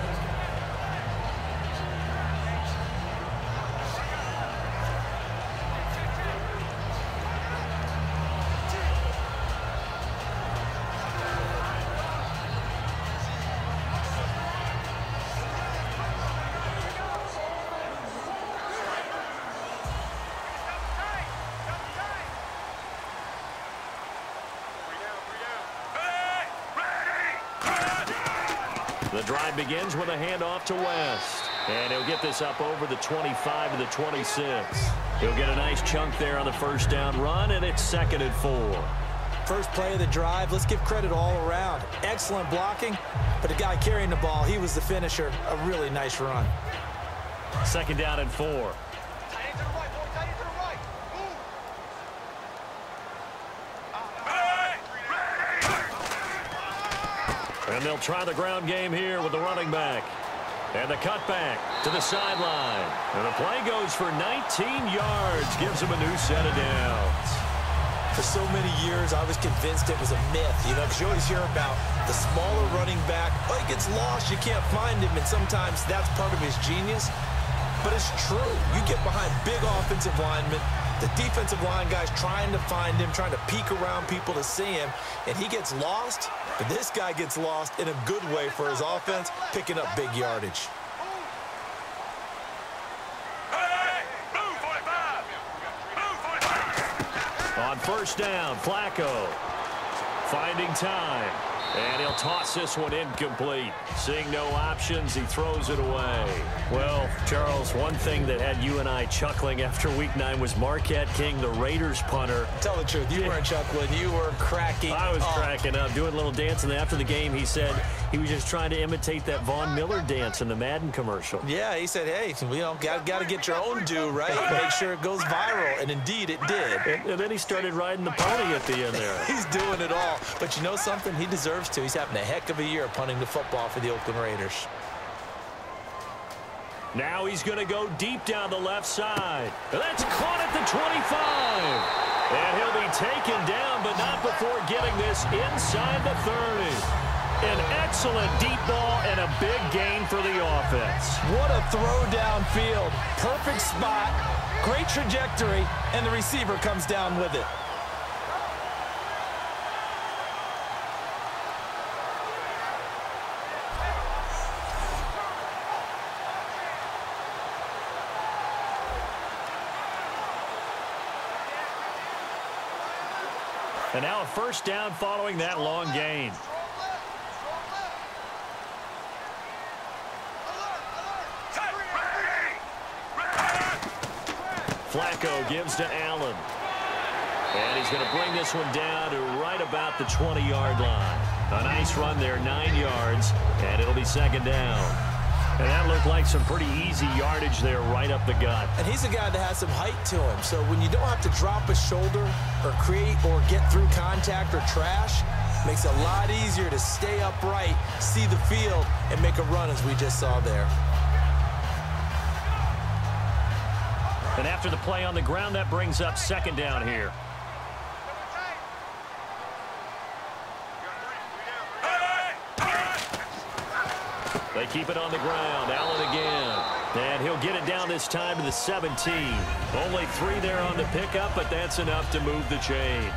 The drive begins with a handoff to West. And he'll get this up over the 25 to the 26. He'll get a nice chunk there on the 1st down run, and it's 2nd and 4. First play of the drive, let's give credit all around. Excellent blocking, but the guy carrying the ball, he was the finisher. A really nice run. 2nd down and 4. And they'll try the ground game here with the running back. And the cutback to the sideline. And the play goes for 19 yards. Gives him a new set of downs. For so many years, I was convinced it was a myth, you know, because you always hear about the smaller running back. Oh, he gets lost, you can't find him, and sometimes that's part of his genius. But it's true. You get behind big offensive linemen, The defensive line guy's trying to find him, trying to peek around people to see him, and he gets lost. But this guy gets lost in a good way for his offense, picking up big yardage. On first down, Flacco finding time. And he'll toss this one incomplete. Seeing no options, he throws it away. Well, Charles, one thing that had you and I chuckling after Week 9 was Marquette King, the Raiders punter. Tell the truth, you weren't chuckling, you were cracking up. I was cracking up, doing a little dance, and after the game, he said he was just trying to imitate that Von Miller dance in the Madden commercial. Yeah, he said, hey, got to get your own due, right? Make sure it goes viral, and indeed it did. And then he started riding the pony at the end there. He's doing it all, but you know something? He deserves to. He's having a heck of a year punting the football for the Oakland Raiders. Now he's going to go deep down the left side. That's caught at the 25. And he'll be taken down, but not before getting this inside the 30. An excellent deep ball and a big gain for the offense. What a throw downfield. Perfect spot, great trajectory, and the receiver comes down with it. And now a first down following that long gain. Flacco gives to Allen. And he's going to bring this one down to right about the 20-yard line. A nice run there, 9 yards, and it'll be second down. And that looked like some pretty easy yardage there right up the gut. And he's a guy that has some height to him. So when you don't have to drop a shoulder or create or get through contact or trash, makes it a lot easier to stay upright, see the field, and make a run as we just saw there. And after the play on the ground, that brings up second down here. They keep it on the ground. Allen again. And he'll get it down this time to the 17. Only 3 there on the pickup, but that's enough to move the chains.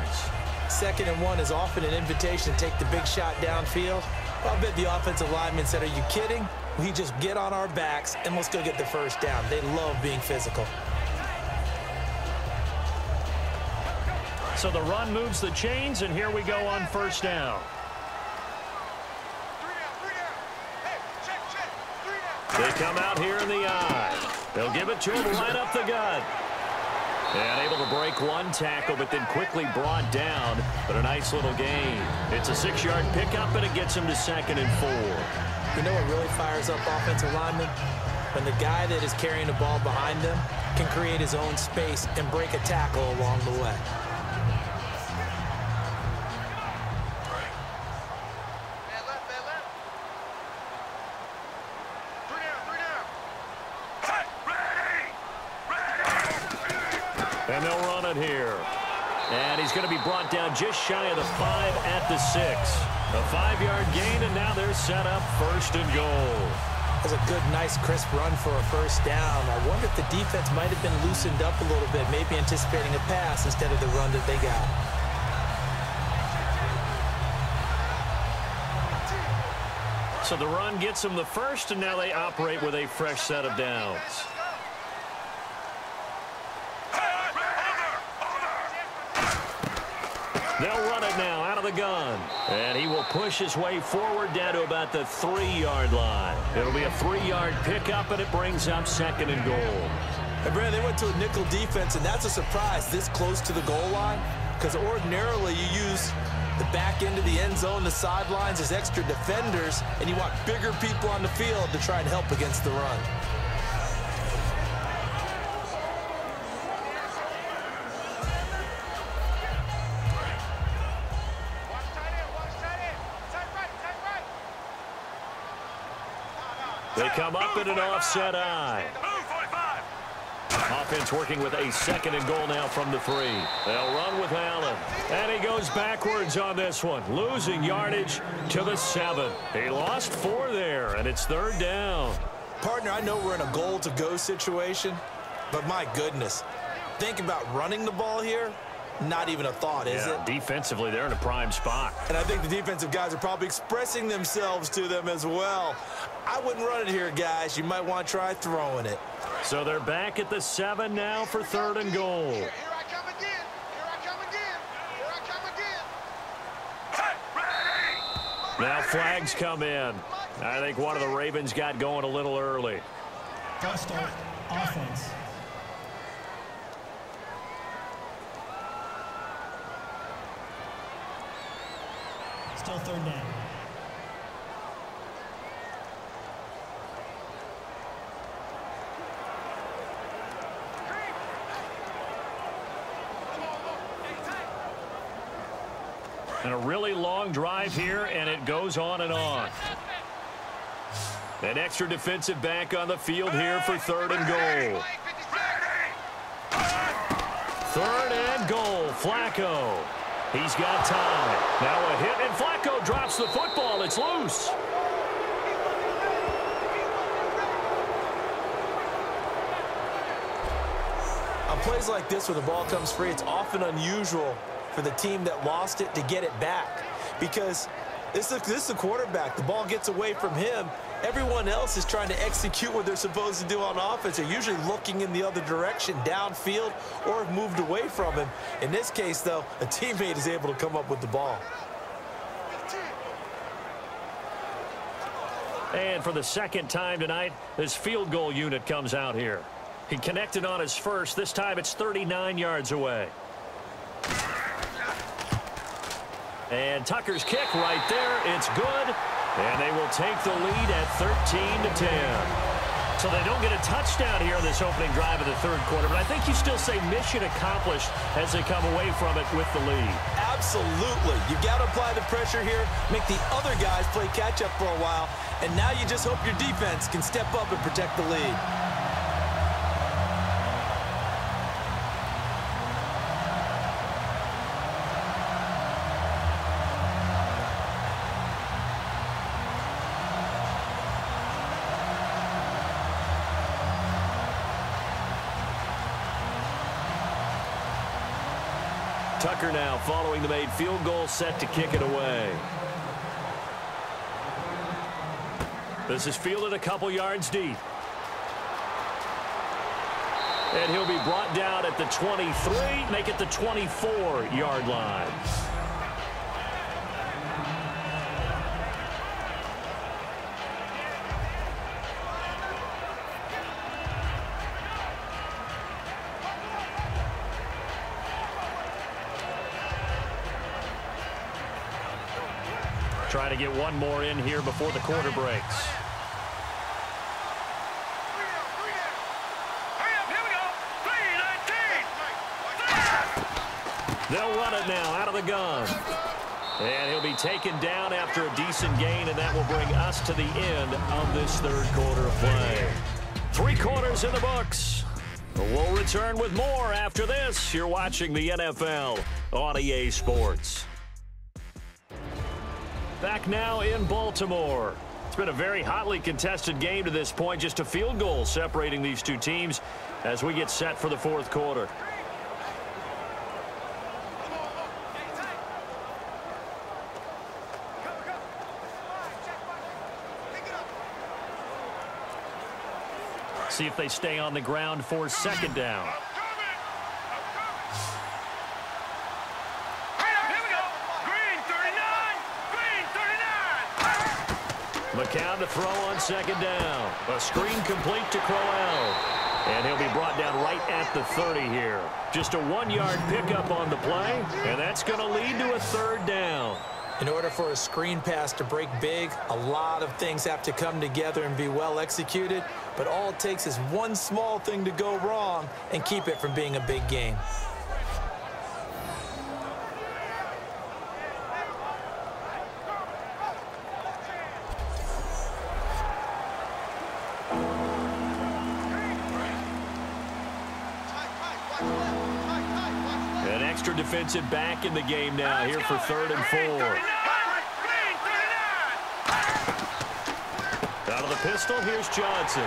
2nd and 1 is often an invitation to take the big shot downfield. Well, I bet the offensive lineman said, are you kidding? We just get on our backs and let's go get the first down. They love being physical. So the run moves the chains, and here we go on first down. They come out here in the eye. They'll give it to him right up the gut. And able to break one tackle, but then quickly brought down. But a nice little gain. It's a 6-yard pickup, and it gets him to 2nd and 4. You know what really fires up offensive linemen? When the guy that is carrying the ball behind them can create his own space and break a tackle along the way. And they'll run it here. And he's going to be brought down just shy of the 5 at the 6. A 5-yard gain, and now they're set up 1st and goal. That's a good, nice, crisp run for a first down. I wonder if the defense might have been loosened up a little bit, maybe anticipating a pass instead of the run that they got. So the run gets them the first, and now they operate with a fresh set of downs. They'll run it now out of the gun. And he will push his way forward down to about the 3-yard line. It'll be a 3-yard pickup, and it brings up 2nd and goal. And Brad, they went to a nickel defense, and that's a surprise this close to the goal line, because ordinarily you use the back end of the end zone, the sidelines as extra defenders, and you want bigger people on the field to try and help against the run. They come up in an offset eye. Offense working with a 2nd and goal now from the 3. They'll run with Allen. And he goes backwards on this one, losing yardage to the 7. He lost 4 there, and it's 3rd down. Partner, I know we're in a goal-to-go situation, but my goodness, think about running the ball here, not even a thought, is it? Defensively, they're in a prime spot. And I think the defensive guys are probably expressing themselves to them as well. I wouldn't run it here, guys. You might want to try throwing it. So they're back at the 7 now for 3rd and goal. Here I come again. Here I come again. Here I come again. Now flags come in. I think one of the Ravens got going a little early. False start, offense. Still 3rd down. And a really long drive here, and it goes on and on. An extra defensive back on the field here for 3rd and goal. 3rd and goal, Flacco. He's got time. Now a hit, and Flacco drops the football. It's loose. On plays like this where the ball comes free, it's often unusual for the team that lost it to get it back, because this is the quarterback. The ball gets away from him. Everyone else is trying to execute what they're supposed to do on offense. They're usually looking in the other direction, downfield, or have moved away from him. In this case, though, a teammate is able to come up with the ball. And for the 2nd time tonight, this field goal unit comes out here. He connected on his first. This time it's 39 yards away. And Tucker's kick right there. It's good. And they will take the lead at 13-10. So they don't get a touchdown here in this opening drive of the 3rd quarter. But I think you still say mission accomplished as they come away from it with the lead. Absolutely. You've got to apply the pressure here, make the other guys play catch-up for a while, and now you just hope your defense can step up and protect the lead. Tucker now following the made field goal, set to kick it away. This is fielded a couple yards deep. And he'll be brought down at the 23, make it the 24-yard line. Trying to get one more in here before the quarter breaks. They'll run it now out of the gun. And he'll be taken down after a decent gain, and that will bring us to the end of this 3rd quarter of play. 3 quarters in the books. We'll return with more after this. You're watching the NFL on EA Sports. Back now in Baltimore. It's been a very hotly contested game to this point. Just a field goal separating these two teams as we get set for the 4th quarter. See if they stay on the ground for 2nd down. McCown to throw on 2nd down. A screen complete to Crowell. And he'll be brought down right at the 30 here. Just a 1-yard pickup on the play, and that's going to lead to a 3rd down. In order for a screen pass to break big, a lot of things have to come together and be well executed, but all it takes is one small thing to go wrong and keep it from being a big game. An extra defensive back in the game now here for 3rd and 4. Out of the pistol, here's Johnson.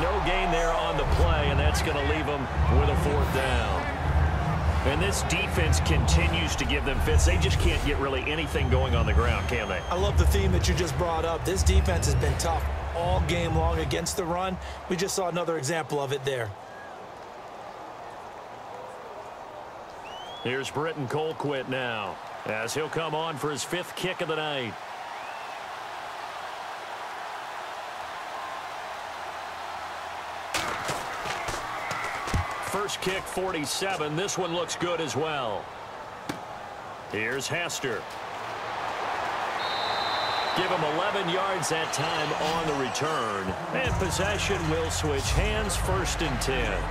No gain there on the play, and that's going to leave them with a 4th down. And this defense continues to give them fits. They just can't get really anything going on the ground, can they? I love the theme that you just brought up. This defense has been tough all game long against the run. We just saw another example of it there. Here's Britton Colquitt now, as he'll come on for his 5th kick of the night. First kick, 47. This one looks good as well. Here's Hester. Give him 11 yards that time on the return. And possession will switch hands, 1st and 10.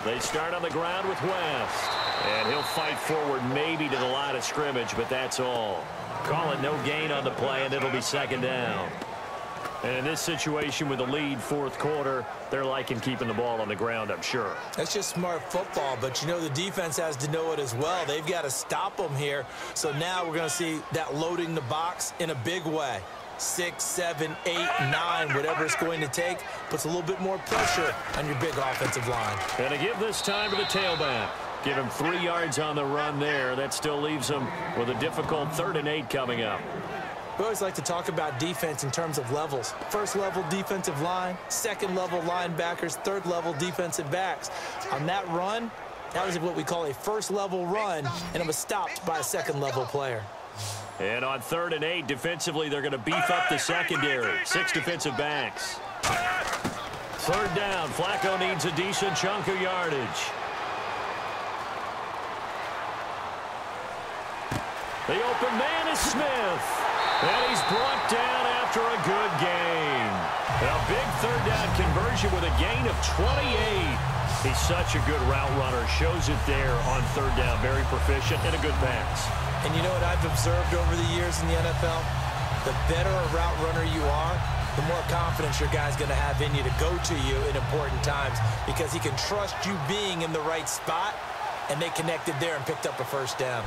They start on the ground with West. And he'll fight forward maybe to the line of scrimmage, but that's all. Call it no gain on the play, and it'll be 2nd down. And in this situation with the lead 4th quarter, they're liking keeping the ball on the ground, I'm sure. That's just smart football, but you know the defense has to know it as well. They've got to stop them here. So now we're going to see that loading the box in a big way. 6, 7, 8, 9, whatever it's going to take, puts a little bit more pressure on your big offensive line. And to give this time to the tailback. Give him 3 yards on the run there. That still leaves him with a difficult 3rd and 8 coming up. We always like to talk about defense in terms of levels. 1st level defensive line, 2nd level linebackers, 3rd level defensive backs. On that run, that was what we call a 1st level run, and it was stopped by a 2nd level player. And on 3rd and 8, defensively, they're going to beef up the secondary. 6 defensive backs. 3rd down. Flacco needs a decent chunk of yardage. The open man is Smith. And he's brought down after a good gain. A big 3rd down conversion with a gain of 28. He's such a good route runner. Shows it there on 3rd down. Very proficient and a good pass. And you know what I've observed over the years in the NFL? The better a route runner you are, the more confidence your guy's going to have in you to go to you in important times because he can trust you being in the right spot, and they connected there and picked up a 1st down.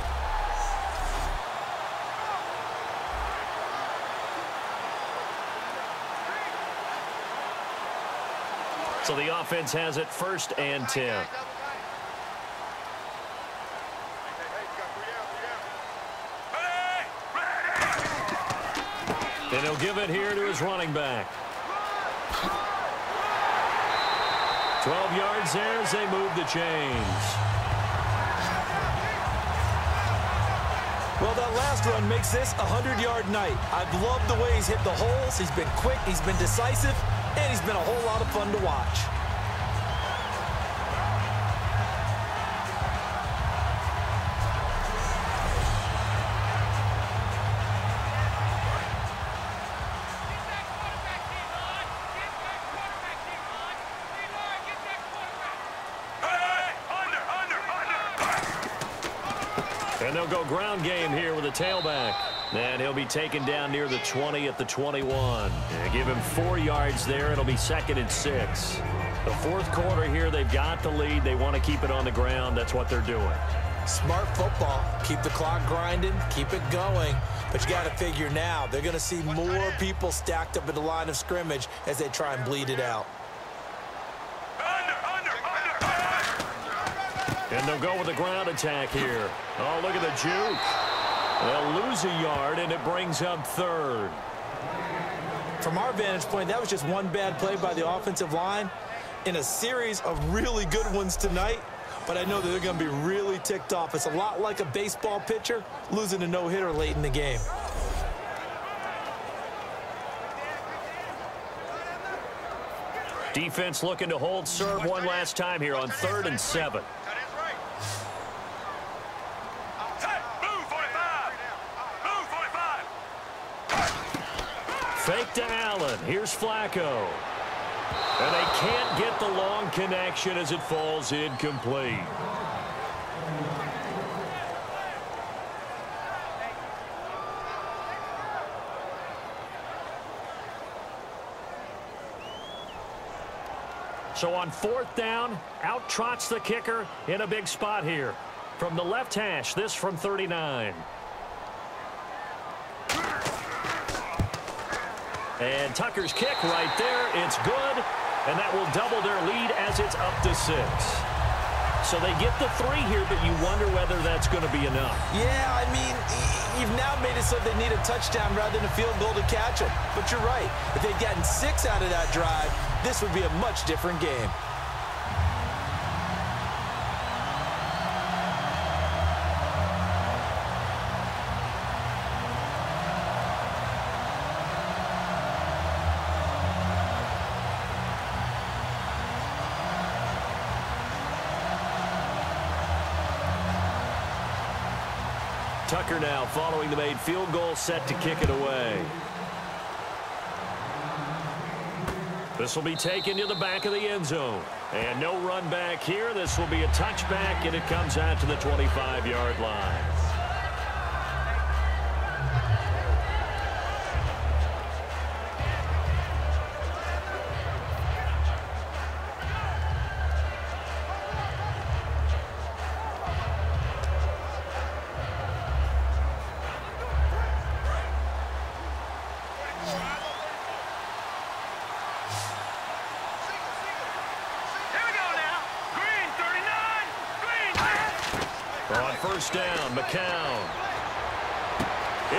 So the offense has it 1st and 10. And he'll give it here to his running back. 12 yards there as they move the chains. Well, that last run makes this a 100-yard night. I've loved the way he's hit the holes. He's been quick, he's been decisive, and he's been a whole lot of fun to watch. And they'll go ground game here with a tailback. And he'll be taken down near the 20 at the 21. And give him 4 yards there. It'll be 2nd and 6. The 4th quarter here, they've got the lead. They want to keep it on the ground. That's what they're doing. Smart football. Keep the clock grinding. Keep it going. But you got to figure now, they're going to see more people stacked up at the line of scrimmage as they try and bleed it out. And they'll go with a ground attack here. Oh, look at the juke. They'll lose a yard, and it brings up 3rd. From our vantage point, that was just one bad play by the offensive line in a series of really good ones tonight. But I know that they're going to be really ticked off. It's a lot like a baseball pitcher losing a no-hitter late in the game. Defense looking to hold serve one last time here on 3rd and 7. Fake to Allen. Here's Flacco. And they can't get the long connection as it falls incomplete. So on 4th down, out trots the kicker in a big spot here. From the left hash, this from 39. And Tucker's kick right there. It's good. And that will double their lead as it's up to 6. So they get the 3 here, but you wonder whether that's going to be enough. Yeah, I mean, you've now made it so they need a touchdown rather than a field goal to catch them. But you're right. If they'd gotten 6 out of that drive, this would be a much different game. Tucker now following the made field goal, set to kick it away. This will be taken to the back of the end zone. And no run back here. This will be a touchback, and it comes out to the 25-yard line. First down, McCown.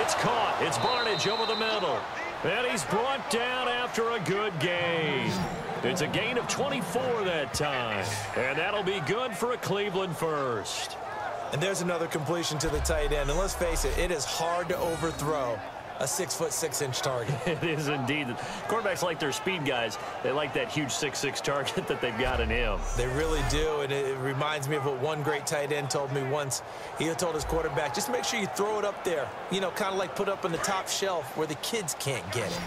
It's caught. It's Barnage over the middle. And he's brought down after a good gain. It's a gain of 24 that time. And that'll be good for a Cleveland first. And there's another completion to the tight end. And let's face it, it is hard to overthrow a 6'6" target. It is indeed. Quarterbacks like their speed guys. They like that huge 6'6" target that they've got in him. They really do, and it reminds me of what one great tight end told me once. He told his quarterback, just make sure you throw it up there. You know, kind of like put up on the top shelf where the kids can't get it.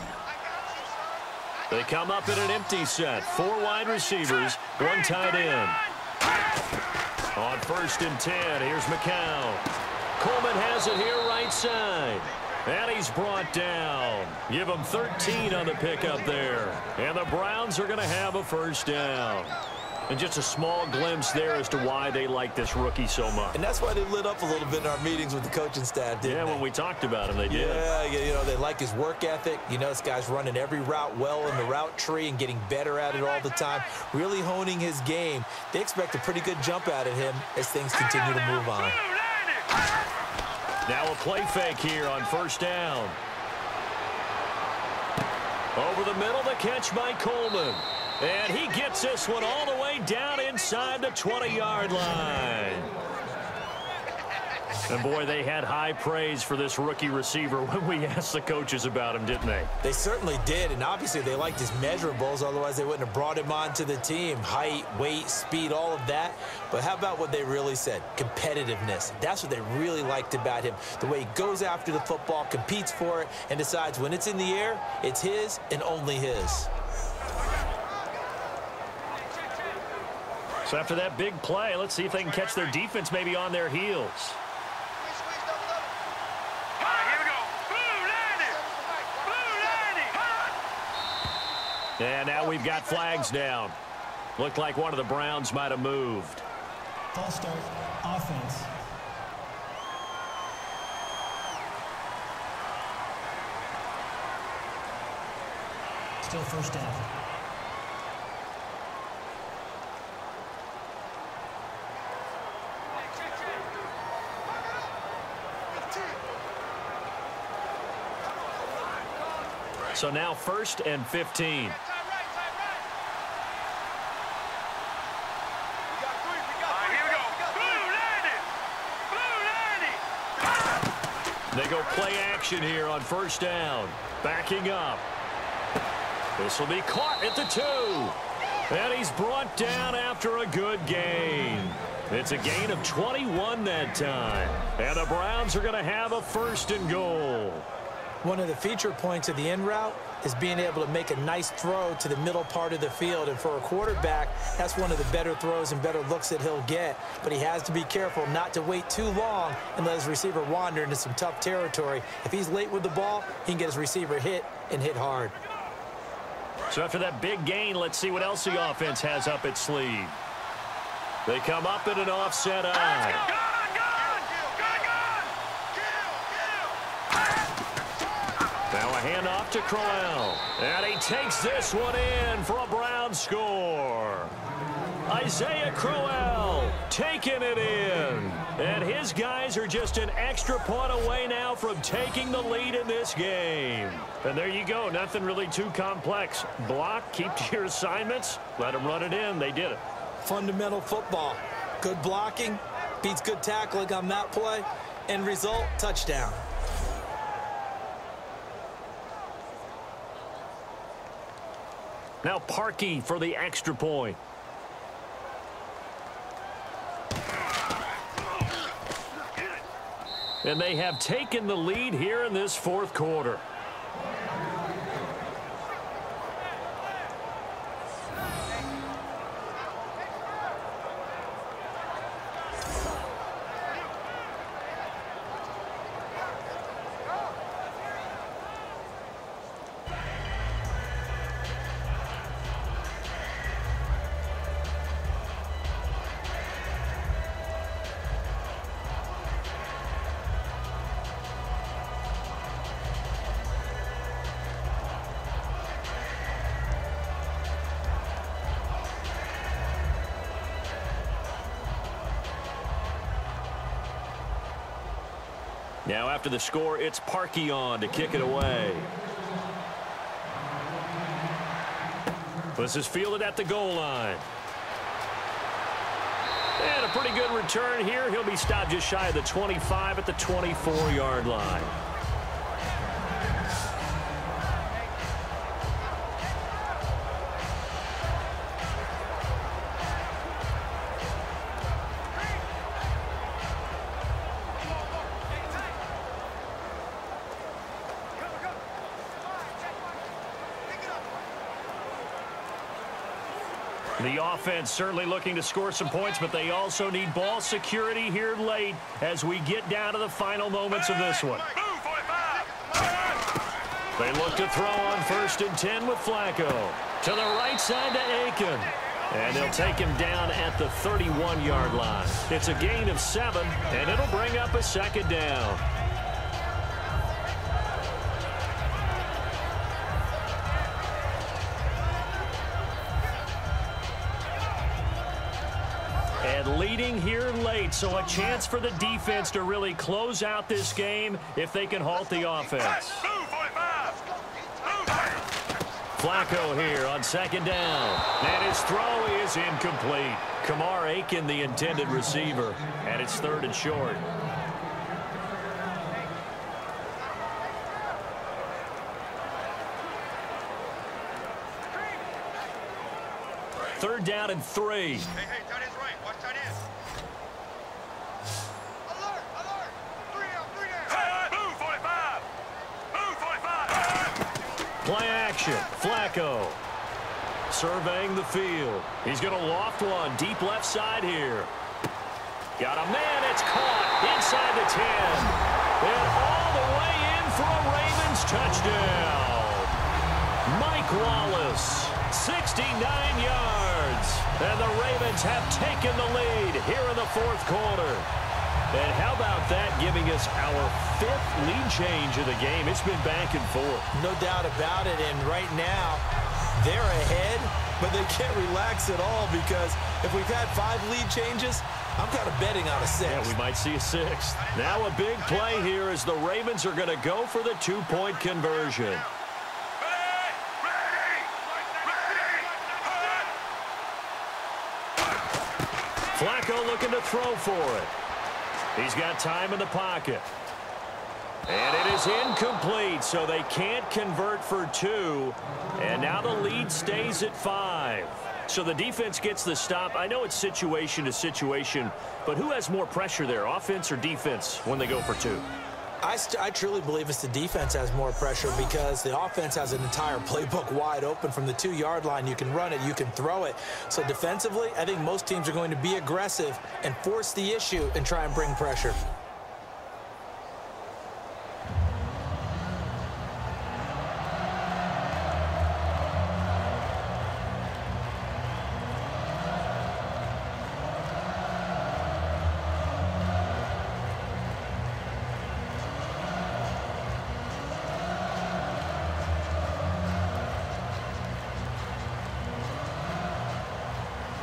They come up in an empty set. 4 wide receivers, 1 tight end. On 1st and 10, here's McCown. Coleman has it here right side. And he's brought down. Give him 13 on the pickup there. And the Browns are going to have a first down. And just a small glimpse there as to why they like this rookie so much. And that's why they lit up a little bit in our meetings with the coaching staff, didn't they? Yeah, when we talked about him, they did. Yeah, you know, they like his work ethic. You know, this guy's running every route well in the route tree and getting better at it all the time, really honing his game. They expect a pretty good jump out of him as things continue to move on. Now a play fake here on 1st down. Over the middle, the catch by Coleman. And he gets this one all the way down inside the 20-yard line. And, boy, they had high praise for this rookie receiver when we asked the coaches about him, didn't they? They certainly did, and obviously they liked his measurables. Otherwise, they wouldn't have brought him onto the team. Height, weight, speed, all of that. But how about what they really said? Competitiveness. That's what they really liked about him. The way he goes after the football, competes for it, and decides when it's in the air, it's his and only his. So after that big play, let's see if they can catch their defense maybe on their heels. And now we've got flags down. Looked like one of the Browns might have moved. False start, offense. Still first down. So now 1st and 15. They go play action here on 1st down. Backing up. This will be caught at the 2. And he's brought down after a good gain. It's a gain of 21 that time. And the Browns are going to have a 1st and goal. One of the feature points of the in route is being able to make a nice throw to the middle part of the field. And for a quarterback, that's one of the better throws and better looks that he'll get. But he has to be careful not to wait too long and let his receiver wander into some tough territory. If he's late with the ball, he can get his receiver hit and hit hard. So after that big gain, let's see what else the offense has up its sleeve. They come up in an offset eye. Now a handoff to Crowell. And he takes this one in for a Brown score. Isaiah Crowell taking it in. And his guys are just an extra point away now from taking the lead in this game. And there you go. Nothing really too complex. Block, keep to your assignments, let them run it in. They did it. Fundamental football. Good blocking beats good tackling on that play. End result, touchdown. Now Parkey for the extra point. And they have taken the lead here in this fourth quarter. Now after the score, it's Parkey on to kick it away. This is fielded at the goal line. And a pretty good return here. He'll be stopped just shy of the 25 at the 24-yard line. The offense certainly looking to score some points, but they also need ball security here late as we get down to the final moments of this one. They look to throw on 1st and 10 with Flacco. To the right side to Aiken. And they'll take him down at the 31-yard line. It's a gain of 7, and it'll bring up a second down. And leading here late, so a chance for the defense to really close out this game if they can halt the offense. Flacco here on 2nd down. And his throw is incomplete. Kamar Aiken, the intended receiver. And it's 3rd and short. Third down and 3. Hey, tight end's right. Watch tight end. Alert, alert. 3 down. Move, 45. Move, 45. Play action. Flacco surveying the field. He's going to loft one deep left side here. Got a man. It's caught inside the 10. And all the way in for a Ravens touchdown. Mike Wallace, 69 yards. And the Ravens have taken the lead here in the fourth quarter. And how about that, giving us our 5th lead change of the game? It's been back and forth. No doubt about it. And right now, they're ahead, but they can't relax at all because if we've had 5 lead changes, I'm kind of betting on a 6th. Yeah, we might see a 6th. Now a big play here as the Ravens are going to go for the 2-point conversion. Flacco looking to throw for it. He's got time in the pocket. And it is incomplete, so they can't convert for 2. And now the lead stays at 5. So the defense gets the stop. I know it's situation to situation, but who has more pressure there, offense or defense, when they go for 2? I truly believe it's the defense has more pressure because the offense has an entire playbook wide open from the 2-yard line. You can run it, you can throw it. So defensively, I think most teams are going to be aggressive and force the issue and try and bring pressure.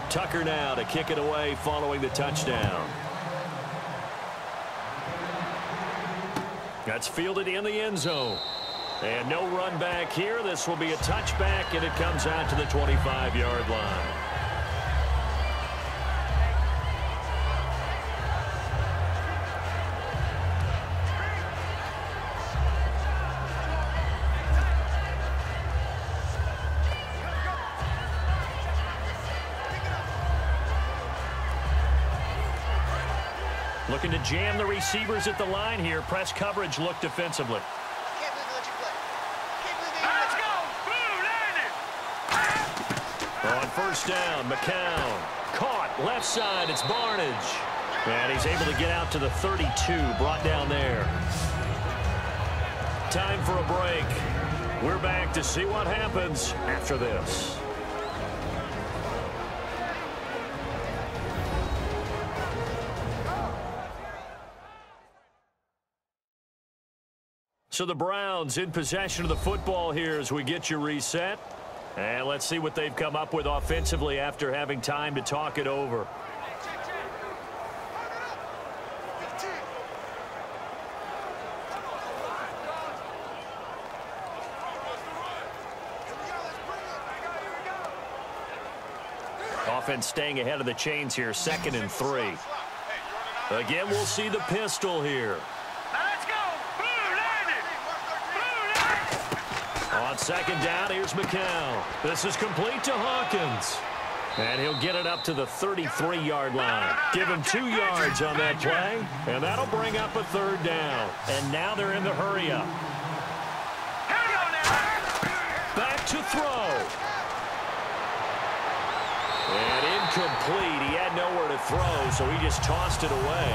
Tucker now to kick it away following the touchdown. That's fielded in the end zone. And no run back here. This will be a touchback, and it comes out to the 25-yard line. Looking to jam the receivers at the line here. Press coverage look defensively. Can't believe they let you play. Can't believe they let you go. Blue, landed. On first down, McCown. Caught, left side, it's Barnage. And he's able to get out to the 32, brought down there. Time for a break. We're back to see what happens after this. So the Browns in possession of the football here as we get you reset. And let's see what they've come up with offensively after having time to talk it over. Offense staying ahead of the chains here, 2nd and 3. Again, we'll see the pistol here. On 2nd down, here's McCown. This is complete to Hawkins. And he'll get it up to the 33-yard line. Give him 2 yards on that play, and that'll bring up a 3rd down. And now they're in the hurry-up. Back to throw. And incomplete. He had nowhere to throw, so he just tossed it away.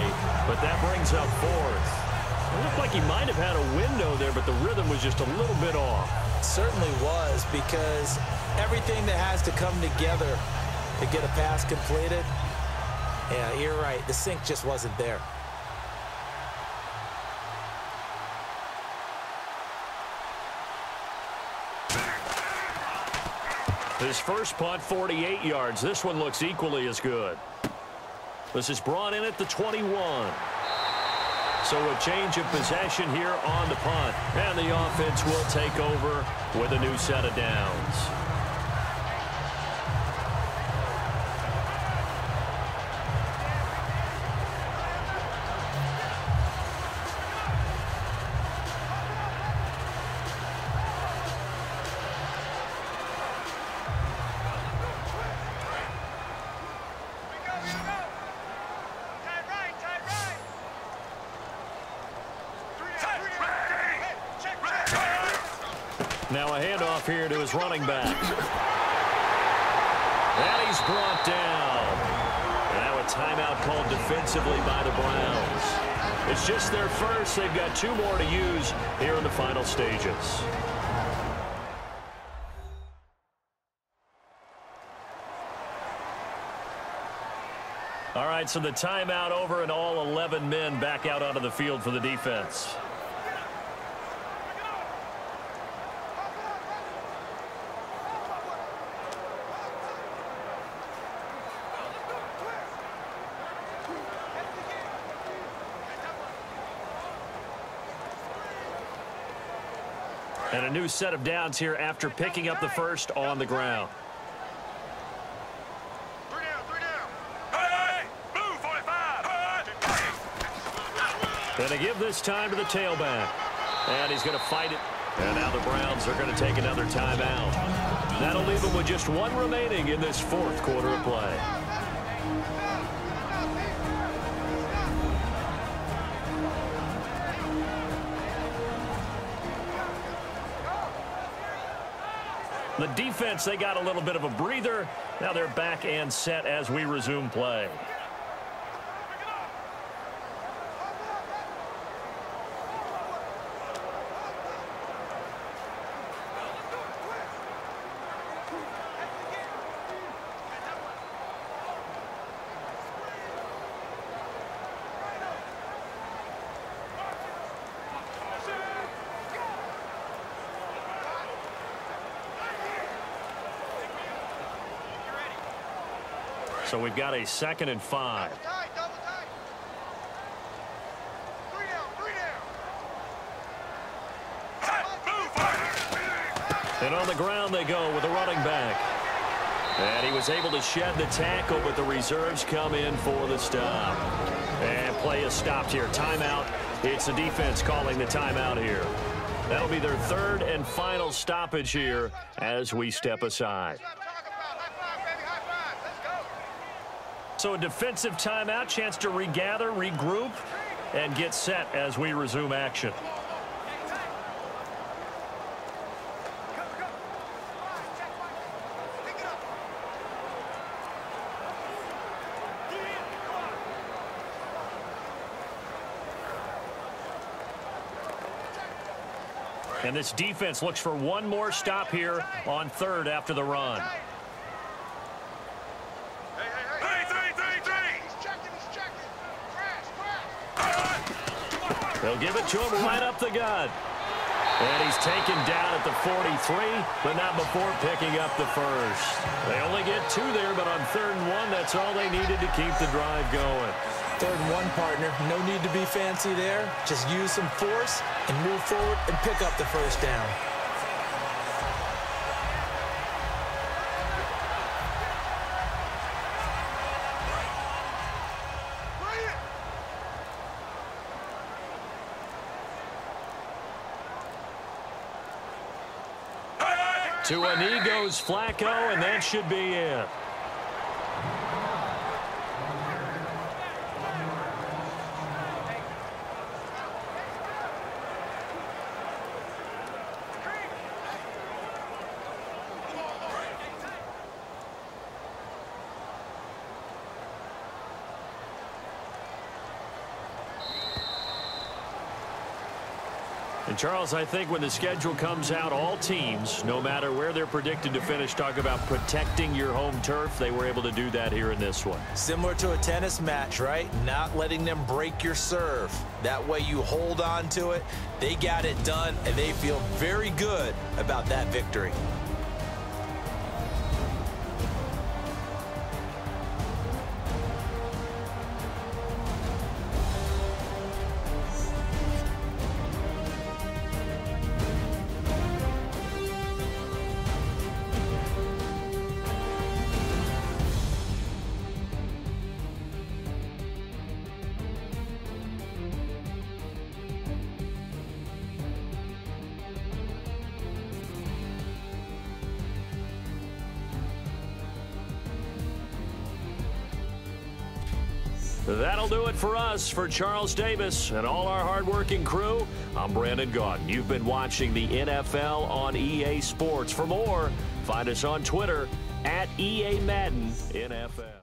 But that brings up 4th. It looked like he might have had a window there, but the rhythm was just a little bit off. Certainly was, because everything that has to come together to get a pass completed, yeah, you're right, the sync just wasn't there. His first punt, 48 yards. This one looks equally as good. This is brought in at the 21. So a change of possession here on the punt. And the offense will take over with a new set of downs. Now a handoff here to his running back. And he's brought down. Now a timeout called defensively by the Browns. It's just their first. They've got 2 more to use here in the final stages. All right, so the timeout over and all 11 men back out onto the field for the defense. And a new set of downs here after picking up the first on the ground. 3 down. Hey, blue 45. And they give this time to the tailback. And he's going to fight it. And now the Browns are going to take another timeout. That'll leave them with just 1 remaining in this 4th quarter of play. The defense, they got a little bit of a breather. Now they're back and set as we resume play. So we've got a 2nd and 5. Double tight. 3 down. And on the ground they go with a running back. And he was able to shed the tackle, but the reserves come in for the stop. And play is stopped here. Timeout. It's the defense calling the timeout here. That'll be their 3rd and final stoppage here as we step aside. So a defensive timeout, chance to regather, regroup, and get set as we resume action. And this defense looks for one more stop here on 3rd after the run. They'll give it to him right up the gut. And he's taken down at the 43, but not before picking up the 1st. They only get 2 there, but on 3rd and 1, that's all they needed to keep the drive going. 3rd and 1, partner. No need to be fancy there. Just use some force and move forward and pick up the 1st down. To a knee goes Flacco, and that should be it. And Charles, I think when the schedule comes out, all teams, no matter where they're predicted to finish, talk about protecting your home turf. They were able to do that here in this one. Similar to a tennis match, right? Not letting them break your serve. That way you hold on to it. They got it done, and they feel very good about that victory. That'll do it for us. For Charles Davis and all our hardworking crew, I'm Brandon Gaudin. You've been watching the NFL on EA Sports. For more, find us on Twitter @EA Madden NFL.